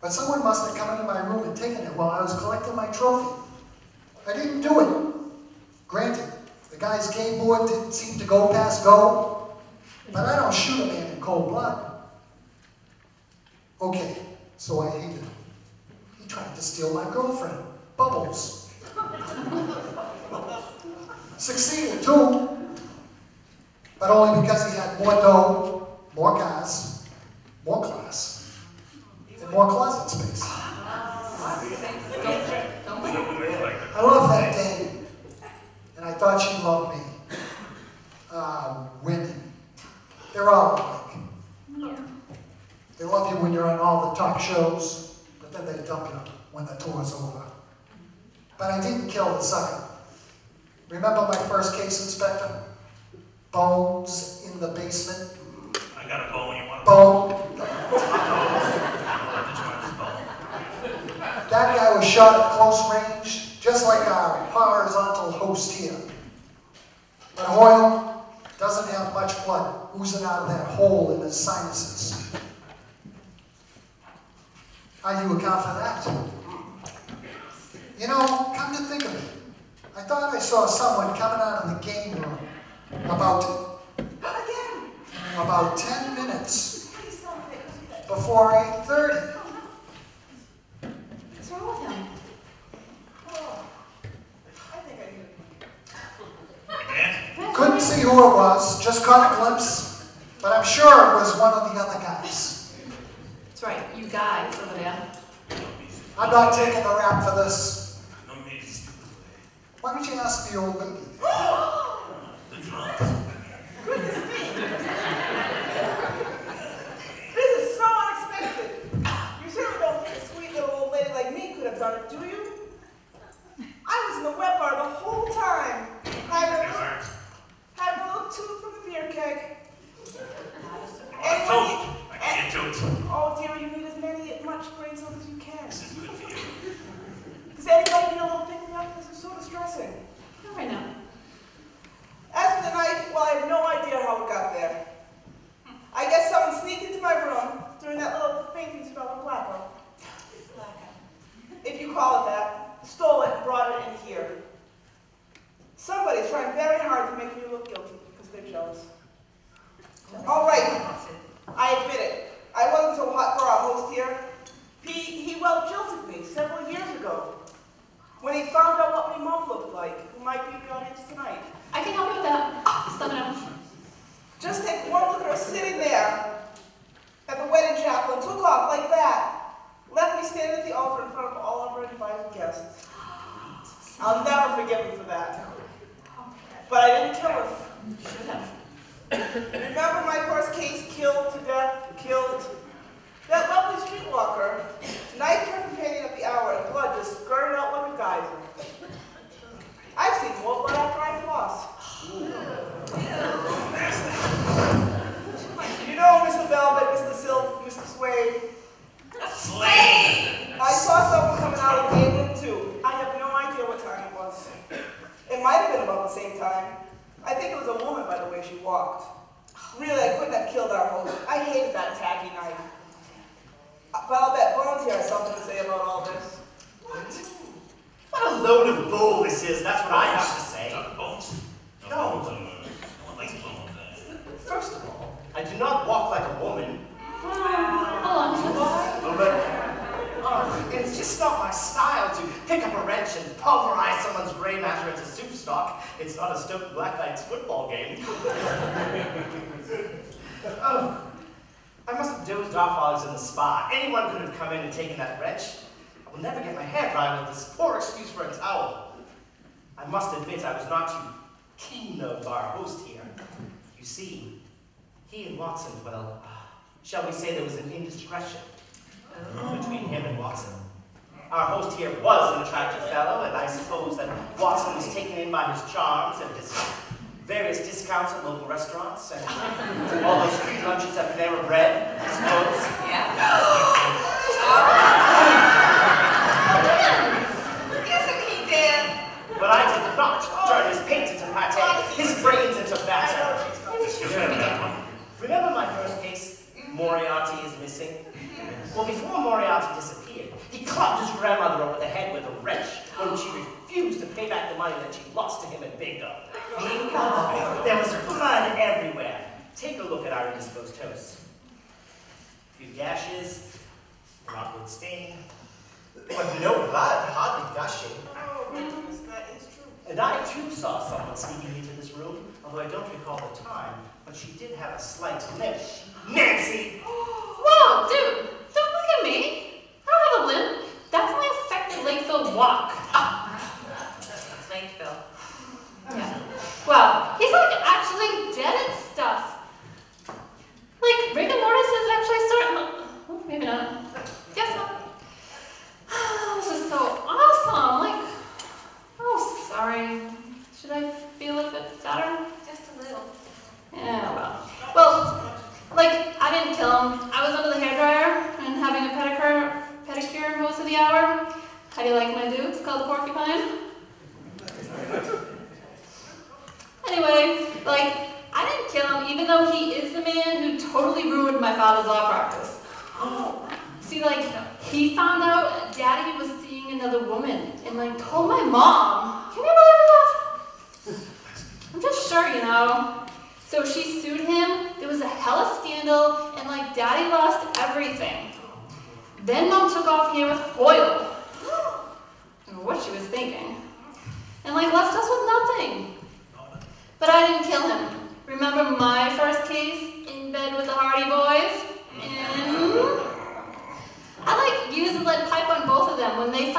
But someone must have come into my room and taken it while I was collecting my trophy. I didn't do it. Granted, the guy's game board didn't seem to go past go, but I don't shoot a man in cold blood. Okay, so I hated him. He tried to steal my girlfriend, Bubbles. Succeeded too, but only because he had more dough, more cars, more class, and more closet space. I love that day, and I thought she loved me. Women, they're all alike. They love you when you're on all the top shows, but then they dump you when the tour's over. But I didn't kill the sucker. Remember my first case, Inspector? Bones in the basement. I got a bone. You want a Bone. That guy was shot at close range, just like our horizontal host here. But Hoyle doesn't have much blood oozing out of that hole in his sinuses. How do you account for that? You know, come to think of it, I thought I saw someone coming out of the game room about 10 minutes before 8:30. What's wrong with him? Couldn't see who it was, just caught a glimpse, but I'm sure it was one of the other guys. That's right, you guys over there. I'm not taking the rap for this. Why don't you ask the old lady? The drunk. This is so unexpected. You certainly don't think a sweet little old lady like me could have done it, do you? I was in the wet bar the whole time, having a little toot from the beer keg. I can't do it. Oh, sleepwalker knifed her companion at the hour, and blood just skirted out like a geyser. I've seen more blood after I floss. You know, Mr. Velvet, Mr. Silk, Mr. Suede. Slade! I saw someone coming out of the game room too. I have no idea what time it was. It might have been about the same time. I think it was a woman by the way she walked. Really, I couldn't have killed our host. I hated that tacky knife. But I'll bet Bones here has something to say about all this. What a load of bull this is, that's what I have to say. Bones? No. No one likes bones. First of all, I do not walk like a woman. It's just not my style to pick up a wrench and pulverize someone's gray matter into soup stock. It's not a Stoke Black Knights football game. Oh, I must have dozed off while I was in the spa. Anyone could have come in and taken that wrench. I will never get my hair dry with this poor excuse for a towel. I must admit I was not too keen of our host here. You see, he and Watson, well, shall we say there was an indiscretion between him and Watson. Our host here was an attractive fellow, and I suppose that Watson was taken in by his charms and his various discounts at local restaurants and all those free lunches at Panera Bread, I suppose. Yeah. Isn't he dead? But I did not turn his paint into pate, his brains into batter. Remember my first case? Moriarty is missing. Well, before Moriarty disappeared, he clubbed his grandmother over the head with a wrench when she refused to pay back the money that she lost to him at bingo. There was blood everywhere. Take a look at our indisposed toast. A few gashes, an awkward stain, but no blood, hardly gushing. Oh, goodness, that is true. And I too saw someone sneaking into this room, although I don't recall the time, but she did have a slight limp. Nancy! Whoa, dude, don't look at me. I don't have a limp. That's my affected Lakeville walk. Lakeville. Yeah. Well, he's like actually dead and stuff. Like rigor mortis is actually starting. Oh, maybe not. Guess not. This is so awesome. Like, oh, sorry. Should I be a little bit sadder? Just a little. Yeah, well, like, I didn't kill him. I was under the hairdryer and having a pedicure most of the hour. How do you like my dude? It's called the porcupine. Anyway, like, I didn't kill him even though he is the man who totally ruined my father's law practice. See, like, he found out Daddy was seeing another woman and, like, told my mom. Can you believe that? I'm just sure, you know. So she sued him, there was a hella scandal, and like Daddy lost everything. Then Mom took off here with Hoyle. I don't know what she was thinking. And like left us with nothing. But I didn't kill him. Remember my first case in bed with the Hardy Boys? And I like used the lead pipe on both of them when I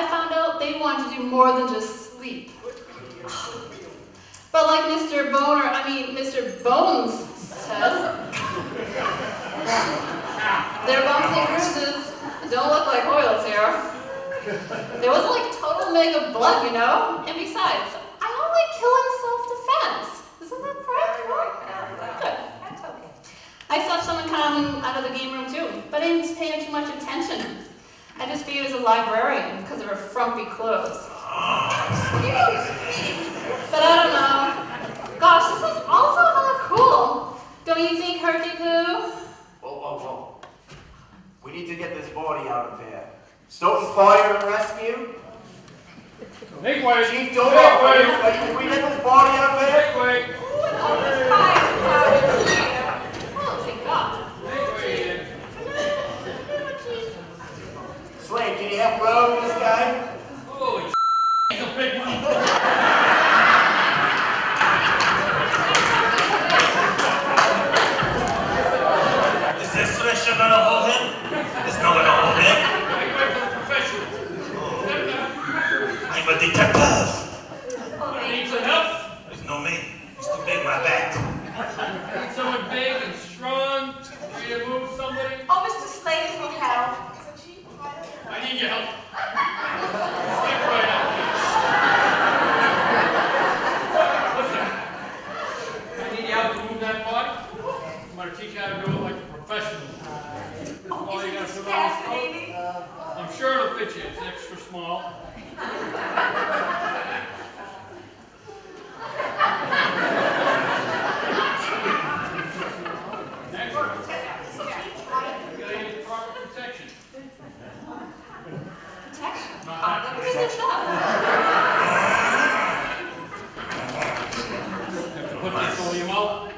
found out they wanted to do more than just sleep. But like Mr. Bones said, their bumps and bruises don't look like Hoyle's here. There wasn't like total mega blood, you know? And besides, I only kill in self-defense. Isn't that correct? Good. That's okay. I saw someone come out of the game room too, but I didn't pay too much attention. I just figured as a librarian because of her frumpy clothes. But I don't know. Gosh, this is also hella cool. Don't you think, Herky Poo? Whoa. We need to get this body out of here. Stoughton Fire and Rescue? Make way. Chief Dover, can we get this body out of here? Make way. Oh, thank God. Make way. Slade, can you help row this guy? Holy he's a big one. Is this stretcher gonna hold him? It's not gonna hold him. Make way for the professionals. I'm a detective. Need some help? There's no me. It's too big, my back. to teach you how to do it like a professional. Oh, All you isn't gotta this put on fascinating? I'm sure it'll fit you. It's extra small. Next one. You gotta use proper protection. Protection? Not What is this stuff? You have to put this over your mouth.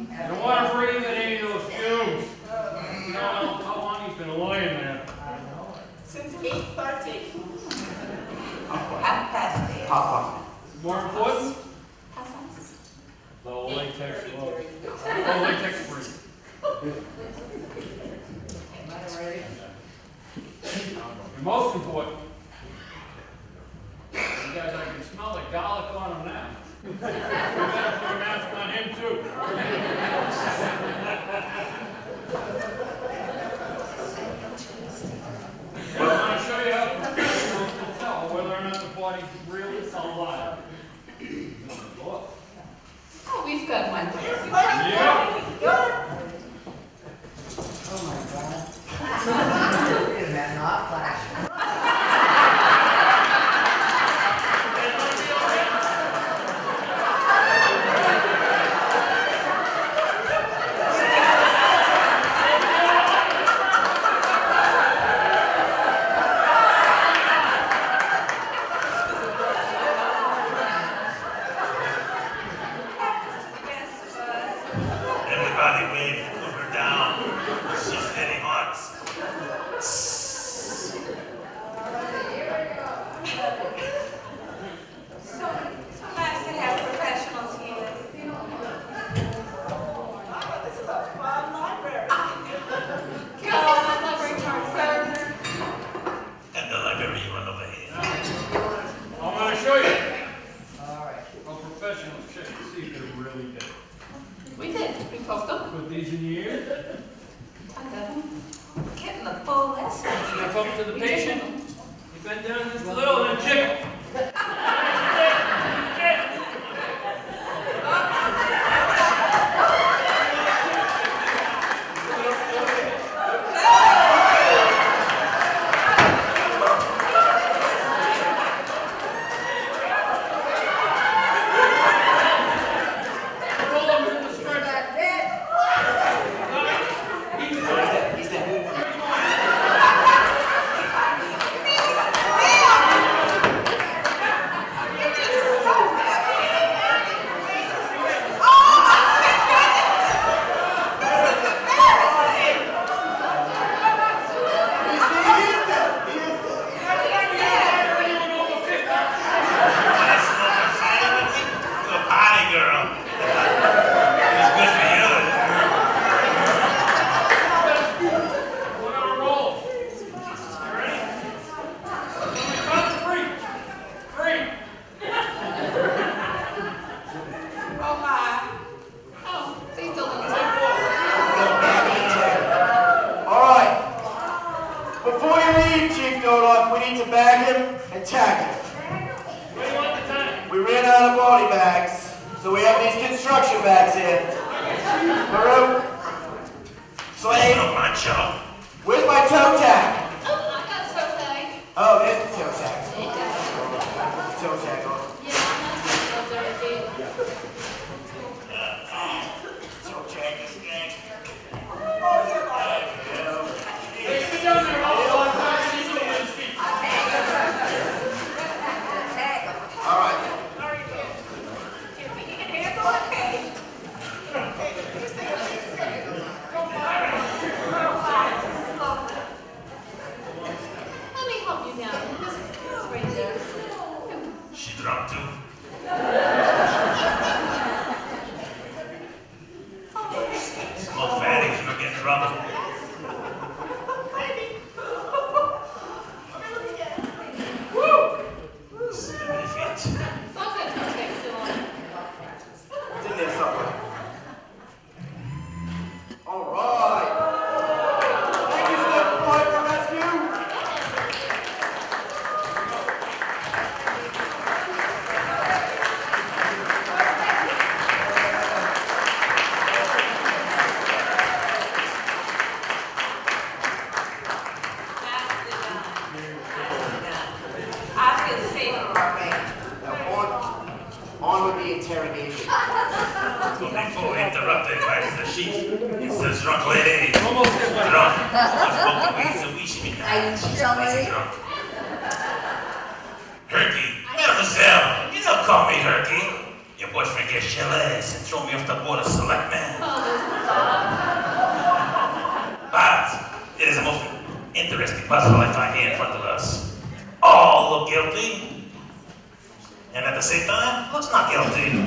You don't want to breathe in any of those fumes. You know how long he's been lying there. Since 8:30. Half past 8. More important, How's that? low latex gloves. Low latex free. And most important, you guys, I can smell the garlic on him now. You better put a mask on him too. Well, I'm going to show you how professionals can tell whether or not the body's really alive. Oh, we've got one here. Yeah. Oh my God. Wait a minute, not flash. Everybody wave, put her down. She's very hot. So nice to have professionals here. This is a fun library. Come on, library card, sir. And the library run over here. I'm going to show you how professionals check to see if they're really dead. We did. We poked them. Put these in your ears. I got them. Getting the full lesson. Step up to the patient. You bend down just a little and jiggle. Pull them to the stretcher. He's dead. We ran out of body bags, so we have these construction bags here. Baruch, Slade, where's my toe tag? Oh, I got toe tag. Oh, there's the toe tag. Toe tag on. Yeah, I'm not taking those every feet. Toe tag this gang. Hey, sit down there, I'll see you on his feet. All right. Let me help you down. This is right there. She dropped too. Smoke It's the drunk lady. Almost there, buddy. Drunk. What's broken wings and we should be nice. She's drunk. Herky, mademoiselle, you don't call me Herky. Your boyfriend gets jealous and throw me off the board of selectmen. But it is the most interesting puzzle I find here in front of us. All look guilty, and at the same time, looks not guilty.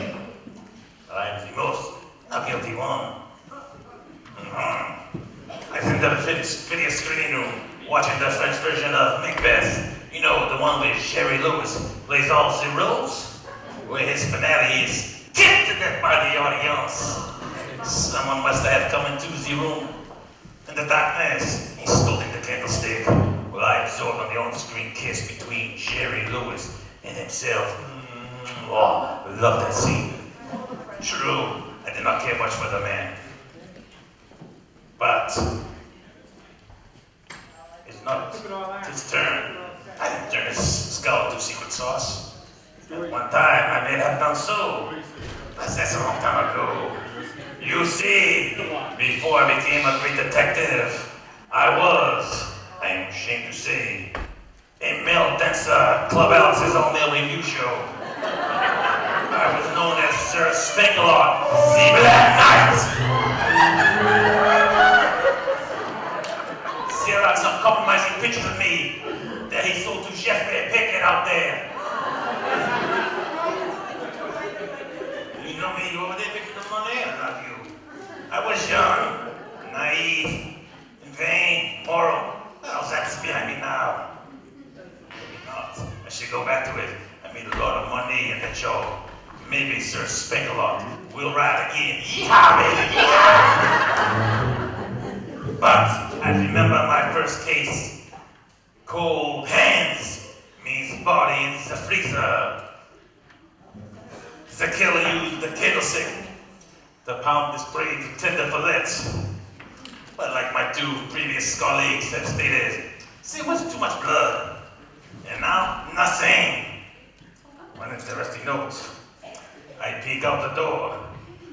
I am the most not guilty one. I think the video screening room, watching the French version of Macbeth. You know, the one where Jerry Lewis plays all the roles, where his finale is kicked to death by the audience. Someone must have come into the room. In the darkness, he's holding the candlestick, while I absorbed on the on-screen kiss between Jerry Lewis and himself. Oh, love that scene. True, I did not care much for the man. But it's not his turn. I didn't turn his skull into secret sauce. At one time, I may have done so, but that's a long time ago. You see, before I became a great detective, I am ashamed to say, a male dancer, Club Alice's all-male review show. I was known as Sir Spankalot, the Black Knight. Xerox some compromising pictures of me that he sold to Jeffrey Pickett out there. You know me over there picking the money? I love you. I was young, naive, vain, moral. Well, that's behind me now. Maybe not. I should go back to it. I made a lot of money and that show. Maybe Sir Spankalot will ride again. Yeehaw, baby! Yeehaw! But I remember my first case. Cold hands means body in the freezer. The killer used the candlestick to pound this brave tender fillets. But like my two previous colleagues have stated, see, it wasn't too much blood. And now, nothing. One interesting note. I peek out the door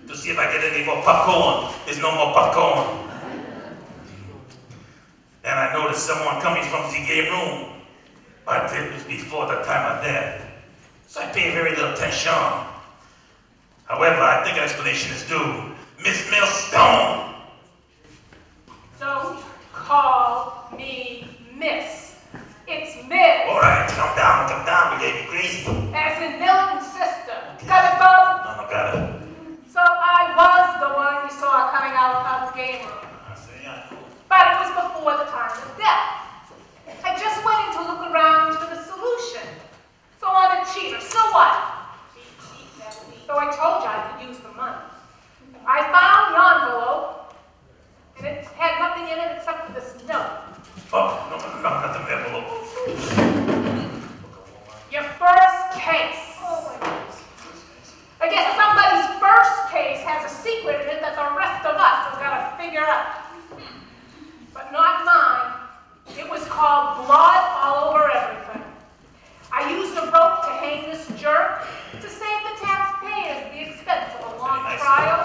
to see if I get any more popcorn. There's no more popcorn. And I noticed someone coming from the game room, but it was before the time of death. So I pay very little attention. However, I think an explanation is due. Miss Millstone! Don't call me Miss. It's Miss. All right, come down, we gave you crazy. As in Milton's sister. Got it, Bob? No, got it. So I was the one you saw coming out of the game room. But it was before the time of death. I just went in to look around for the solution. So I'm a cheater. So what? So I told you I could use the money. I found the envelope, and it had nothing in it except for this note. Oh, no, not the envelope. Your first case. I guess somebody's first case has a secret in it that the rest of us have got to figure out. But not mine. It was called blood all over everything. I used a rope to hang this jerk to save the taxpayers the expense of a long trial.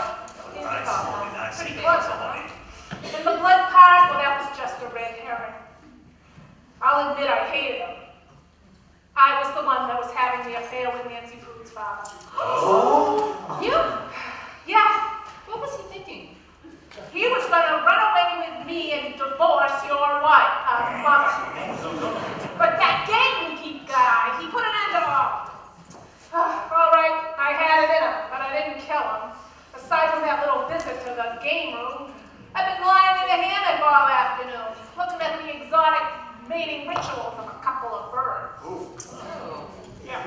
Pretty close, huh? And the blood part, well, that was just a red herring. I'll admit I hated him. I was the one that was having the affair with Nancy Prude's father. Oh? You? Yeah. What was he thinking? He was going to run away with me and divorce your wife, mother. But that gamekeep guy, he put an end to all. All right, I had it in him, but I didn't kill him. Aside from that little visit to the game room, I've been lying in a hammock all afternoon, looking at the exotic mating rituals of a couple of birds. Yeah.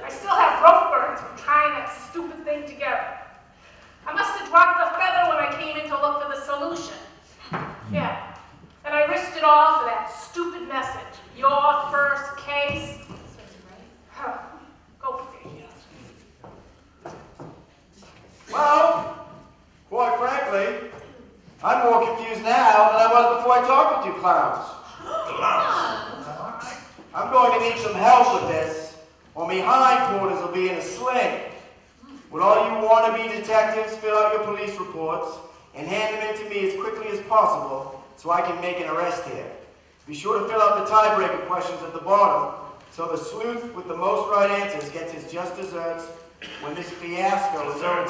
I still have rope burns from tying that stupid thing together. I must have dropped the feather when I came in to look for the solution. Yeah. And I risked it all for that stupid message. Your first case. Go figure. Well, quite frankly, I'm more confused now than I was before I talked with you clowns. I'm going to need some help with this, or my hindquarters will be in a sling. Would all you wannabe detectives fill out your police reports and hand them in to me as quickly as possible so I can make an arrest here? Be sure to fill out the tiebreaker questions at the bottom so the sleuth with the most right answers gets his just desserts when this fiasco is over.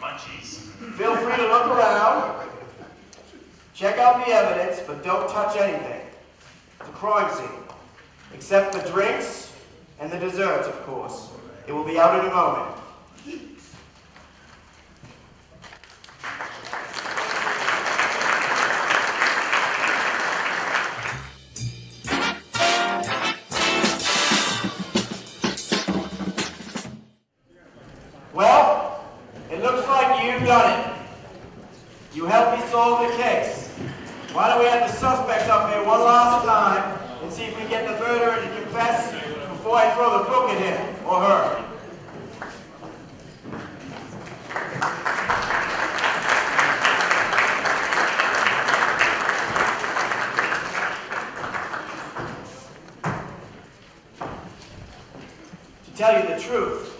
Munchies. Feel free to look around, check out the evidence, but don't touch anything. It's a crime scene. Except the drinks and the desserts, of course. It will be out in a moment. Well, it looks like you've done it. You helped me solve the case. Why don't we have the suspects up here one last time and see if we can get the murderer to confess before I throw the book at him or her. To tell you the truth,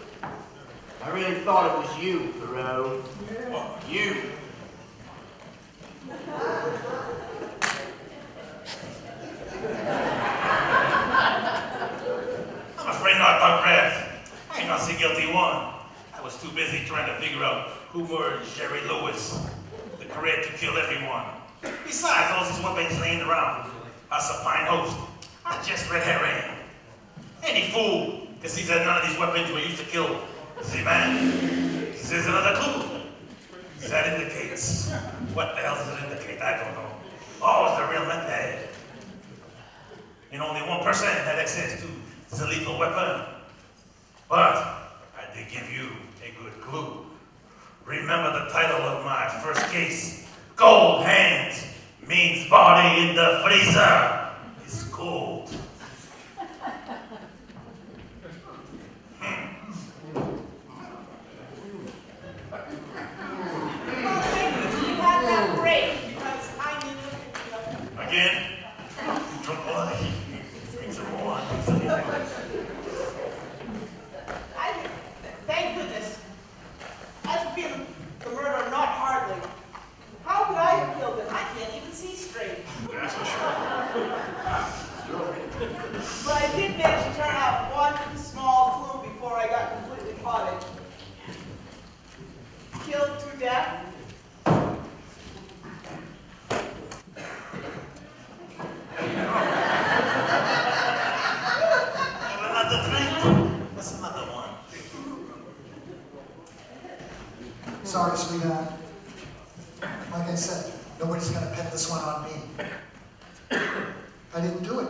I really thought it was you, Thoreau. You. I'm afraid not, Dr. Red. I ain't not the guilty one. I was too busy trying to figure out who murdered Jerry Lewis, the career to kill everyone. Besides, all these weapons laying around, a supine host, I just red herring. Any fool can see that none of these weapons were used to kill. See, man, this is another clue. That indicates. What the hell does it indicate? I don't know. Oh, it's the real method. And only 1% had access to the lethal weapon. But I did give you a good clue. Remember the title of my first case? Cold Hands means body in the freezer. It's cold. Again? Drunk boy. Drink some more. Thank goodness. As for being the murderer, not hardly. How could I have killed him? I can't even see straight. That's for sure. But I did manage to turn out one small clue before I got completely potted. Killed to death. Another drink? That's another one. Sorry, sweetheart. Like I said, nobody's gonna pin this one on me. I didn't do it.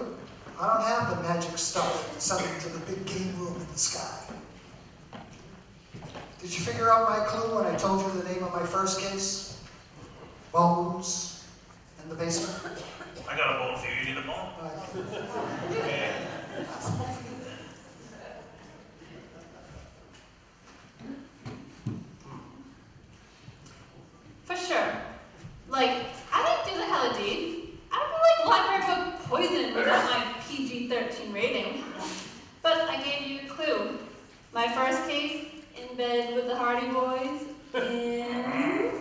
I don't have the magic stuff to send them to the big game room in the sky. Did you figure out my clue when I told you the name of my first case? Bones in the basement? I got a bone for you. You need a bone? Yeah. For sure. Like, I didn't do the hella deed. I don't like library book poison without my PG-13 rating. But I gave you a clue. My first case, in bed with the Hardy Boys, and...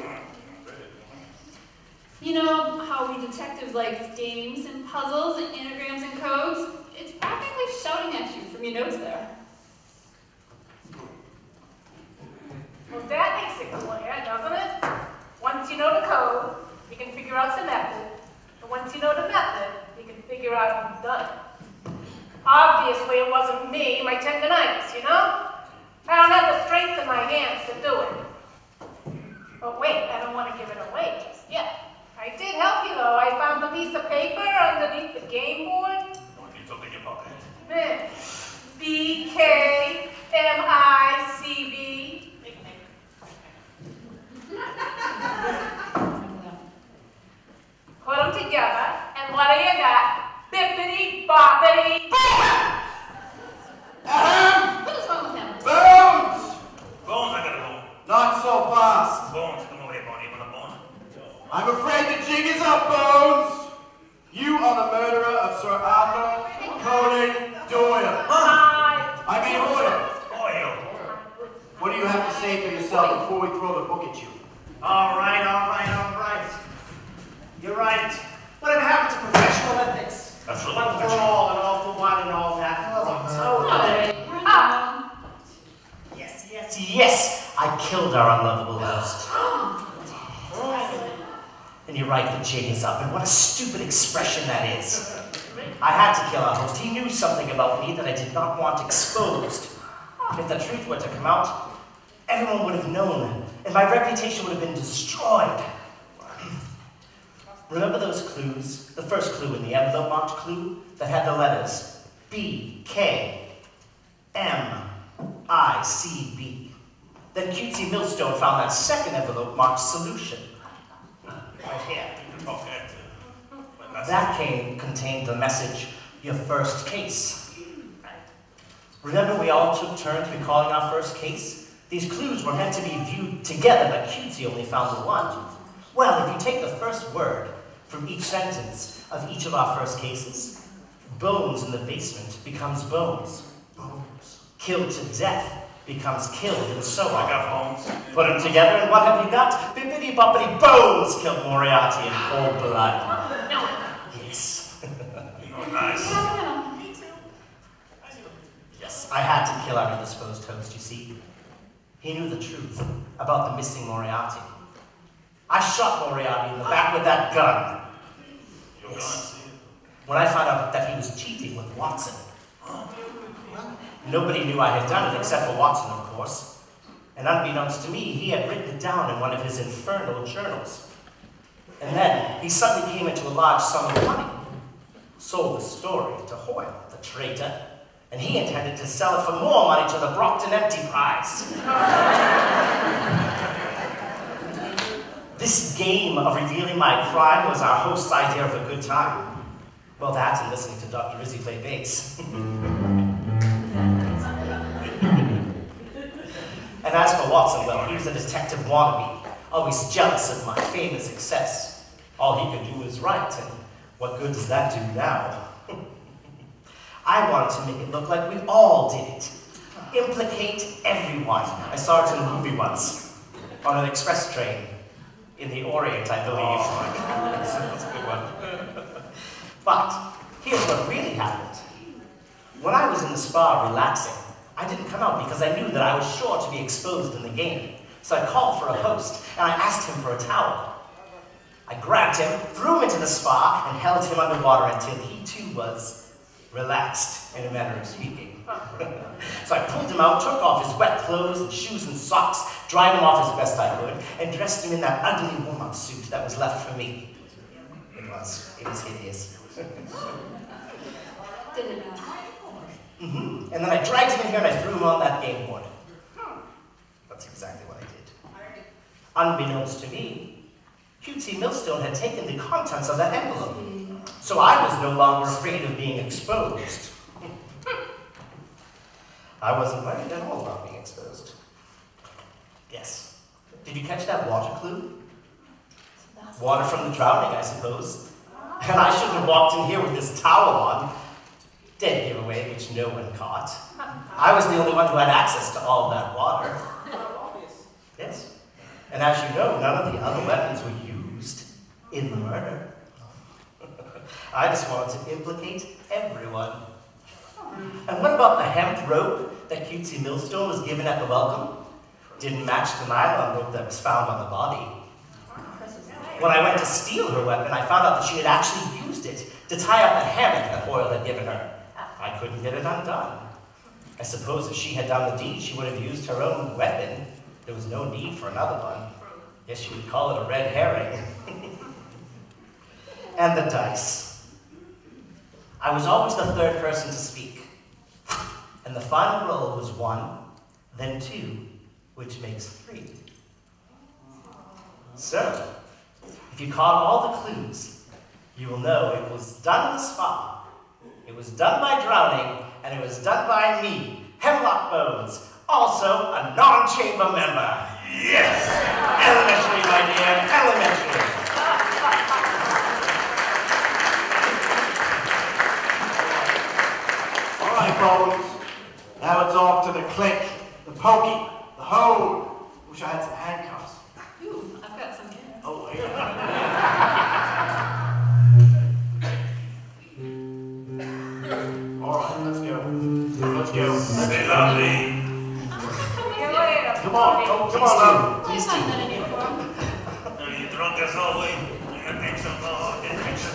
You know how we detectives like games and puzzles and anagrams and codes? It's practically shouting at you from your notes there. Well, that makes it clear, doesn't it? Once you know the code, you can figure out the method. And once you know the method, you can figure out who's done it. Obviously, it wasn't me, my tendonitis, you know? I don't have the strength in my hands to do it. But wait, I don't want to give it away just yet. I did help you, though. I found a piece of paper underneath the game board. Don't you talk in your pocket? BKMICB. Put them together, and what do you got? Bippity boppity boom! What is wrong with him? Bones! Bones, I got a bone. Not so fast. Bones, come over here, Bonnie. You want a bone? I'm afraid the jig is up, Bones. You are the murderer of Sir Arthur Conan Doyle. I mean Hoyle. Oil. What do you have to say for yourself before we throw the book at you? All right. You're right. Whatever happened to professional ethics? That's really One for all and all for one and all that. Yes. I killed our unlovable host. And you're right, the jig is up. And what a stupid expression that is. I had to kill our host. He knew something about me that I did not want exposed. If the truth were to come out, everyone would have known, and my reputation would have been destroyed. Remember those clues? The first clue in the envelope marked clue that had the letters B, K, M, I, C, B. Then Cutesy Millstone found that second envelope marked solution. Right here. Okay. That contained the message, your first case. Remember we all took turns recalling our first case? These clues were meant to be viewed together, but Cutesy only found the one. Well, if you take the first word from each sentence of each of our first cases, bones in the basement becomes bones. Killed to death becomes killed, and so on. I got bones. Put them together, and what have you got? Bippity boppity bones killed Moriarty in cold blood. Yes. Oh, nice. Yes, I had to kill our indisposed host, you see. He knew the truth about the missing Moriarty. I shot Moriarty in the back with that gun. Yes. When I found out that he was cheating with Watson. Nobody knew I had done it except for Watson, of course. And unbeknownst to me, he had written it down in one of his infernal journals. And then he suddenly came into a large sum of money. Sold the story to Hoyle, the traitor, and he intended to sell it for more money to the Brockton Enterprise. This game of revealing my crime was our host's idea of a good time. Well, that and listening to Dr. Rizzi play bass. And as for Watson, well, he was a detective wannabe, always jealous of my fame and success. All he could do was write, and what good does that do now? I wanted to make it look like we all did it. Implicate everyone. I saw it in a movie once, on an express train, in the Orient, I believe. That's a good one. But here's what really happened. When I was in the spa relaxing, I didn't come out because I knew that I was sure to be exposed in the game. So I called for a host, and I asked him for a towel. I grabbed him, threw him into the spa, and held him underwater until he too was relaxed, in a manner of speaking. So I pulled him out, took off his wet clothes and shoes and socks, dried him off as best I could, and dressed him in that ugly warm-up suit that was left for me. It was hideous. Didn't know. And then I dragged him in here and I threw him on that game board. That's exactly what I did. Unbeknownst to me, Cutesy Millstone had taken the contents of that envelope. So I was no longer afraid of being exposed. I wasn't worried at all about being exposed. Yes. Did you catch that water clue? Water from the drowning, I suppose. And I shouldn't have walked in here with this towel on. Dead giveaway, which no one caught. I was the only one who had access to all that water. Yes. And as you know, none of the other weapons were used in the murder. I just wanted to implicate everyone. And what about the hemp rope that Cutesy Millstone was given at the welcome? Didn't match the nylon rope that was found on the body. When I went to steal her weapon, I found out that she had actually used it to tie up the hammock that Hoyle had given her. I couldn't get it undone. I suppose if she had done the deed, she would have used her own weapon. There was no need for another one. Guess you would call it a red herring. And the dice. I was always the third person to speak. And the final roll was 1, then 2, which makes 3. So, if you caught all the clues, you will know it was done in the spa. It was done by drowning, and it was done by me, Hemlock Bones, also a non-chamber member. Yes! Elementary, my dear, elementary. All right, Bones. Now it's off to the click, the pokey, the All right, let's go. Let's go. Stay lovely. See you later. Come on, come on, love. Please do. Are you drunk as always? I think so. No, I think so.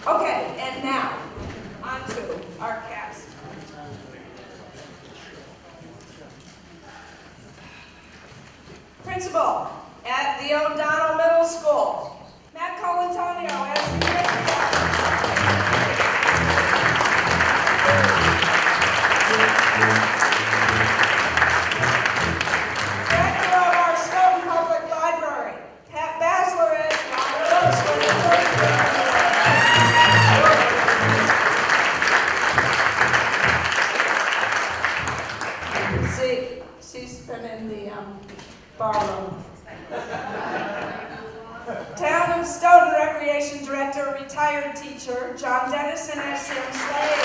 Okay, and now, on to our cast. Principal at the O'Donnell Middle School, Matt Colantonio as the principal. Director of our Stoughton Public Library, Pat Basler as See, she's been in the bar room. Town of Stoughton Recreation Director, retired teacher, John Dennison as Sam Slade.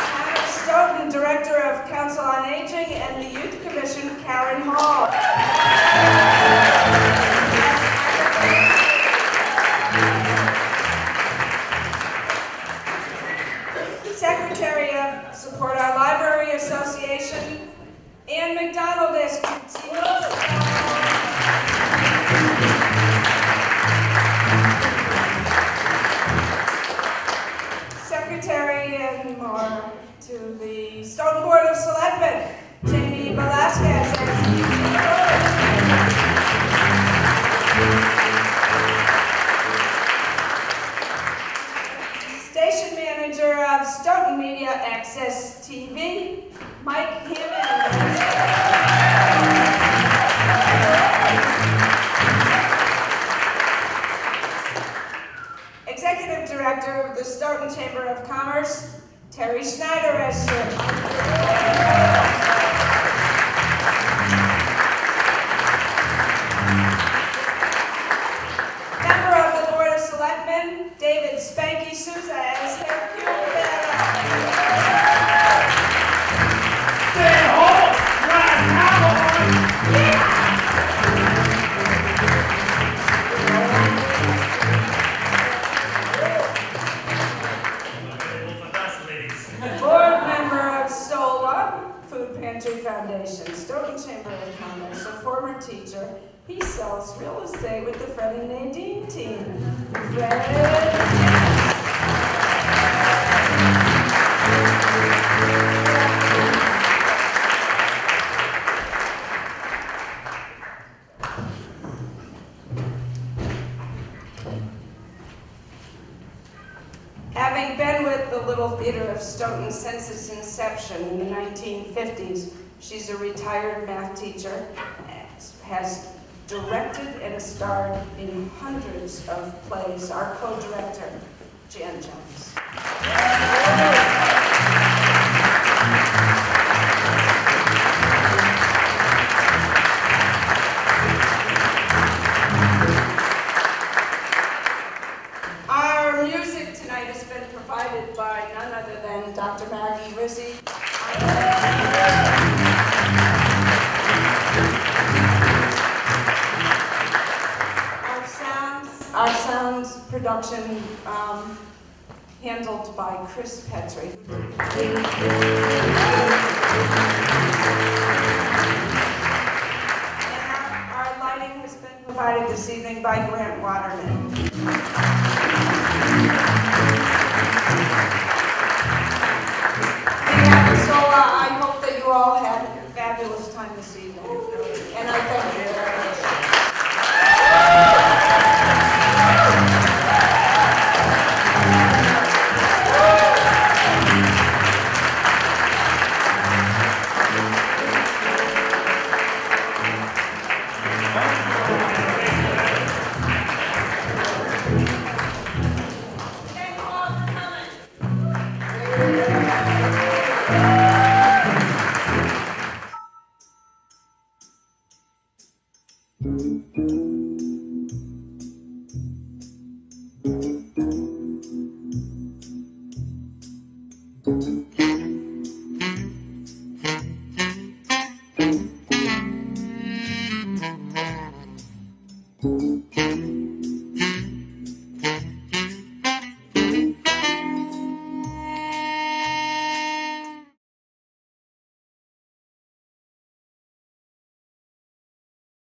Town of Stoughton Director of Council on Aging and the Youth Commission, Karen Hall. Secretary of Support Our Library Association, Ann McDonald as Secretary and more to the Stoughton Board of Selectmen, Jamie Velasquez as Station Manager of Stoughton Media Access TV, Mike Hammond. Executive Director of the Stoughton Chamber of Commerce, Terry Schneider as Member of the Board of Selectmen, David Spanky Souza as Hercule Board member of SOLA, Food Pantry Foundation, Stoughton Chamber of Commerce, a former teacher. He sells real estate with the Fred and Nadine team. Fred. Having been with the Little Theater of Stoughton since its inception in the 1950s, she's a retired math teacher, has directed and starred in hundreds of plays. Our co-director, Jan Jones. Our music tonight has been provided by none other than Dr. Maggie Rizzi. Our sound production handled by Chris Petrie. And our lighting has been provided this evening by Grant Waterman. I hope that you all had a fabulous time this evening. And I thank you very much. Thank you.